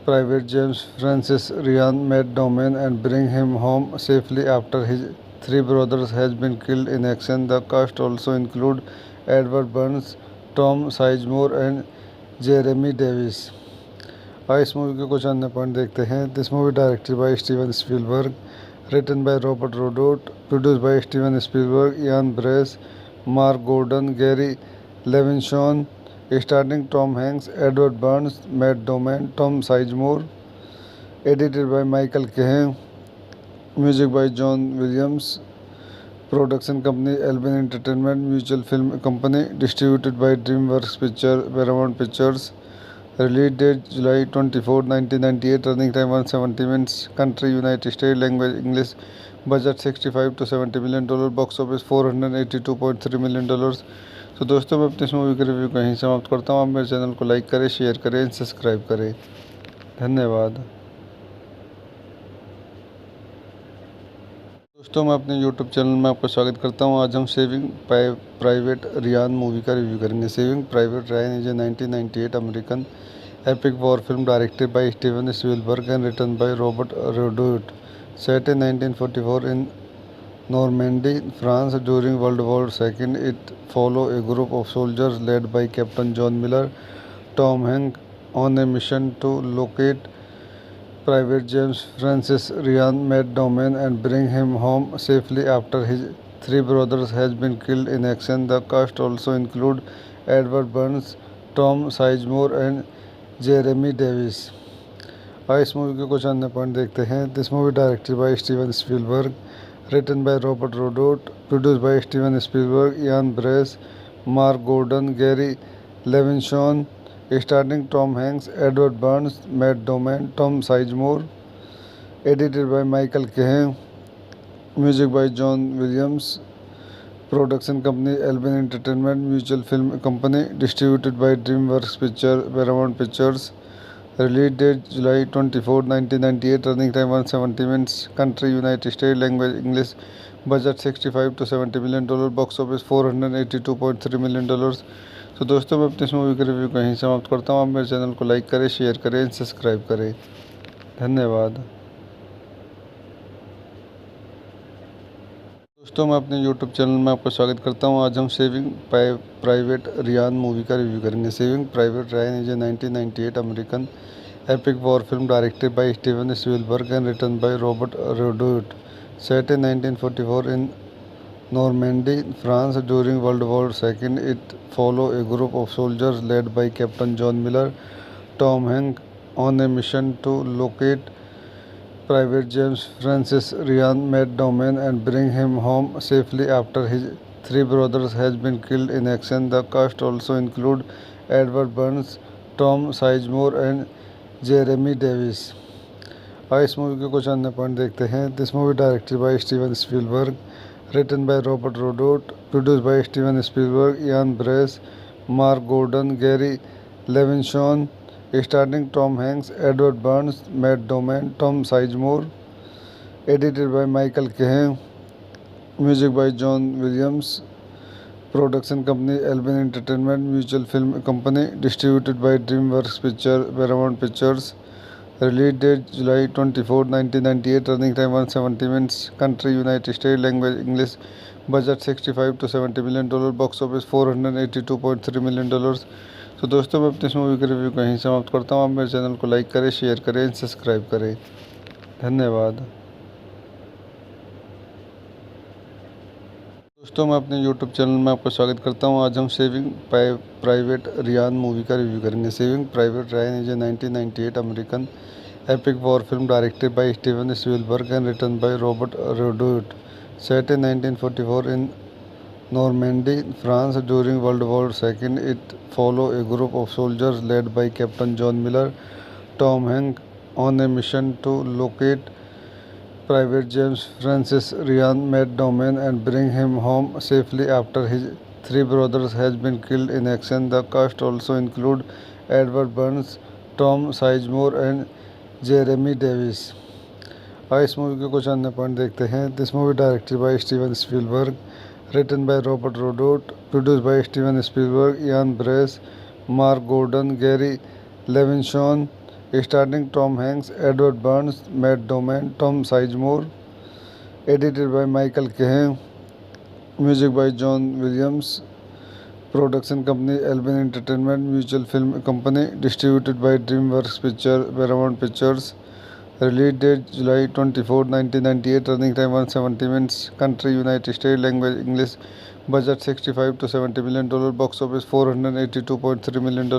Private James Francis Ryan Matt Damon and bring him home safely after his three brothers has been killed in action. The cast also include Edward Burns, Tom Sizemore and Jeremy Davis. इस movie के कुछ अन्य point देखते हैं। This movie directed by Steven Spielberg, written by Robert Rodriguez, produced by Steven Spielberg, Ian Bryce, Mark Gordon, Gary Levinsohn, starring Tom Hanks, Edward Burns, Matt Damon, Tom Sizemore, edited by Michael Cahen, music by John Williams, production company Albin Entertainment Mutual Film Company, distributed by DreamWorks Paramount Pictures, release date July 24, 1998, running time 170 minutes, country United States, language English, budget 65 to 70 million dollar, box office 482.3 million dollars. तो दोस्तों, मैं अपनी इस movie का review कहीं समाप्त करता हूँ। आप मेरे चैनल को लाइक करें, शेयर करें, सब्सक्राइब करें। धन्यवाद। दोस्तों, मैं अपने YouTube चैनल में आपका स्वागत करता हूँ। आज हम सेविंग प्राइवेट रियान मूवी का रिव्यू करेंगे। Saving private Ryan is a 1998 American epic war film directed by Steven Spielberg and written by Robert Rodriguez, set in 1944 in Normandy, France during World War II. It follows a group of soldiers led by Captain John Miller, Tom Hanks, on a mission to locate Private James Francis Ryan Matt Damon and bring him home safely after his three brothers has been killed in action. The cast also include Edward Burns, Tom Sizemore and Jeremy Davis. इस movie के कुछ अन्य point देखते हैं। This movie directed by Steven Spielberg, written by Robert Rodriguez, produced by Steven Spielberg, Ian Bryce, Mark Gordon, Gary Levinsohn, starring Tom Hanks, Edward Burns, Matt Damon, Tom Sizemore, edited by Michael Cahen, music by John Williams, production company Albin Entertainment Mutual Film Company, distributed by DreamWorks Paramount Pictures, release date July 24, 1998, running time 170 minutes, country United States, language English, budget 65 to 70 million dollar, box office 482.3 million dollars. तो दोस्तों, मैं अपनी इस movie का review कहीं समाप्त करता हूँ। आप मेरे चैनल को लाइक करें, शेयर करें, सब्सक्राइब करें। धन्यवाद। दोस्तों, मैं अपने YouTube चैनल में आपका स्वागत करता हूँ। आज हम सेविंग प्राइवेट रियान मूवी का रिव्यू करेंगे। Saving private Ryan is a 1998 American epic war film directed by Steven Spielberg and written by Robert Rodriguez, set in 1944 in Normandy, France during World War II. It follows a group of soldiers led by Captain John Miller, Tom Hanks, on a mission to locate Private James Francis Ryan Matt Damon and bring him home safely after his three brothers has been killed in action. The cast also include Edward Burns, Tom Sizemore and Jeremy Davis. इस movie के कुछ अन्य point देखते हैं। This movie directed by Steven Spielberg, written by Robert Rodriguez, produced by Steven Spielberg, Ian Bryce, Mark Gordon, Gary Levinsohn, starring Tom Hanks, Edward Burns, Matt Damon, Tom Sizemore, edited by Michael Cahen, music by John Williams, production company Albin Entertainment Mutual Film Company, distributed by DreamWorks Paramount Pictures, release date July 24, 1998, running time 170 minutes, country United States, language English, budget 65 to 70 million dollar, box office 482.3 million dollars. तो दोस्तों, मैं अपनी इस movie का review कहीं समाप्त करता हूँ। आप मेरे चैनल को लाइक करें, शेयर करें, सब्सक्राइब करें। धन्यवाद। दोस्तों, मैं अपने YouTube चैनल में आपका स्वागत करता हूँ। आज हम सेविंग प्राइवेट रियान मूवी का रिव्यू करेंगे। Saving private Ryan is a 1998 American epic war film directed by Steven Spielberg and written by Robert Rodriguez. Set in 1944 in Normandy, France during World War II, it follows a group of soldiers led by Captain John Miller, Tom Hanks, on a mission to locate Private James Francis Ryan Matt Damon and bring him home safely after his three brothers has been killed in action. The cast also include Edward Burns, Tom Sizemore and Jeremy Davis. इस movie के कुछ अन्य point देखते हैं. This movie directed by Steven Spielberg, written by Robert Rodriguez, produced by Steven Spielberg, Ian Brace, Mark Gordon, Gary Levinson, starring Tom Hanks, Edward Burns, Matt Damon, Tom Sizemore, edited by Michael Cahen, music by John Williams, production company Albin Entertainment Mutual Film Company, distributed by DreamWorks Paramount Pictures. Release date July 24, 1998. Running time 170 minutes. Country United States. Language English. Budget $65 to $70 million. Box office $482.3 million.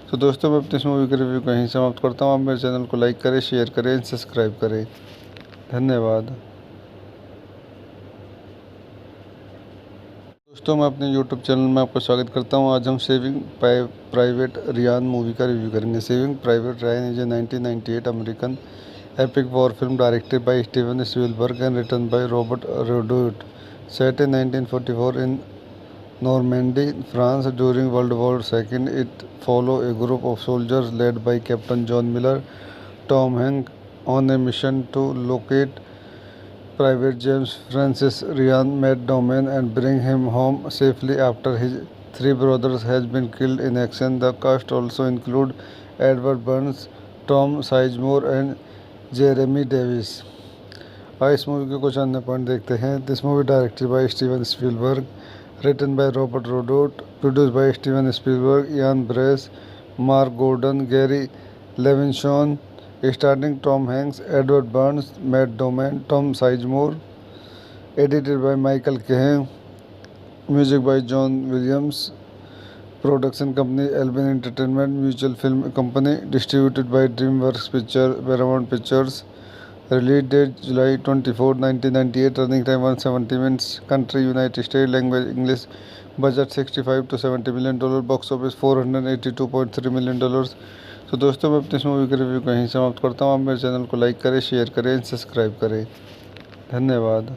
तो दोस्तों, मैं अपनी इस movie का review कहीं समाप्त करता हूँ. आप मेरे चैनल को लाइक करें, शेयर करें, सब्सक्राइब करें. धन्यवाद. दोस्तों, मैं अपने YouTube चैनल में आपका स्वागत करता हूं. आज हम सेविंग प्राइवेट रियान मूवी का रिव्यू करेंगे. Saving private Ryan is a 1998 American epic war film directed by Steven Spielberg and written by Robert Rodriguez. Set in 1944 in Normandy, France during World War II, it follows a group of soldiers led by Captain John Miller, Tom Hanks, on a mission to locate Private James Francis Ryan Matt Damon and bring him home safely after his three brothers has been killed in action. The cast also include Edward Burns, Tom Sizemore and Jeremy Davis. इस movie के कुछ अन्य point देखते हैं. This movie directed by Steven Spielberg, written by Robert Rodriguez, produced by Steven Spielberg, Ian Brace, Mark Gordon, Gary Levinson, starring Tom Hanks, Edward Burns, Matt Damon, Tom Sizemore, edited by Michael Cahen, music by John Williams, production company Albin Entertainment Mutual Film Company, distributed by DreamWorks Paramount Pictures. Release date July 24, 1998. Running time 170 minutes. Country United States. Language English. Budget $65 to $70 million. Box office $482.3 million. तो दोस्तों, मैं अपनी इस movie का review कहीं समाप्त करता हूँ. आप मेरे चैनल को लाइक करें, शेयर करें, सब्सक्राइब करें. धन्यवाद.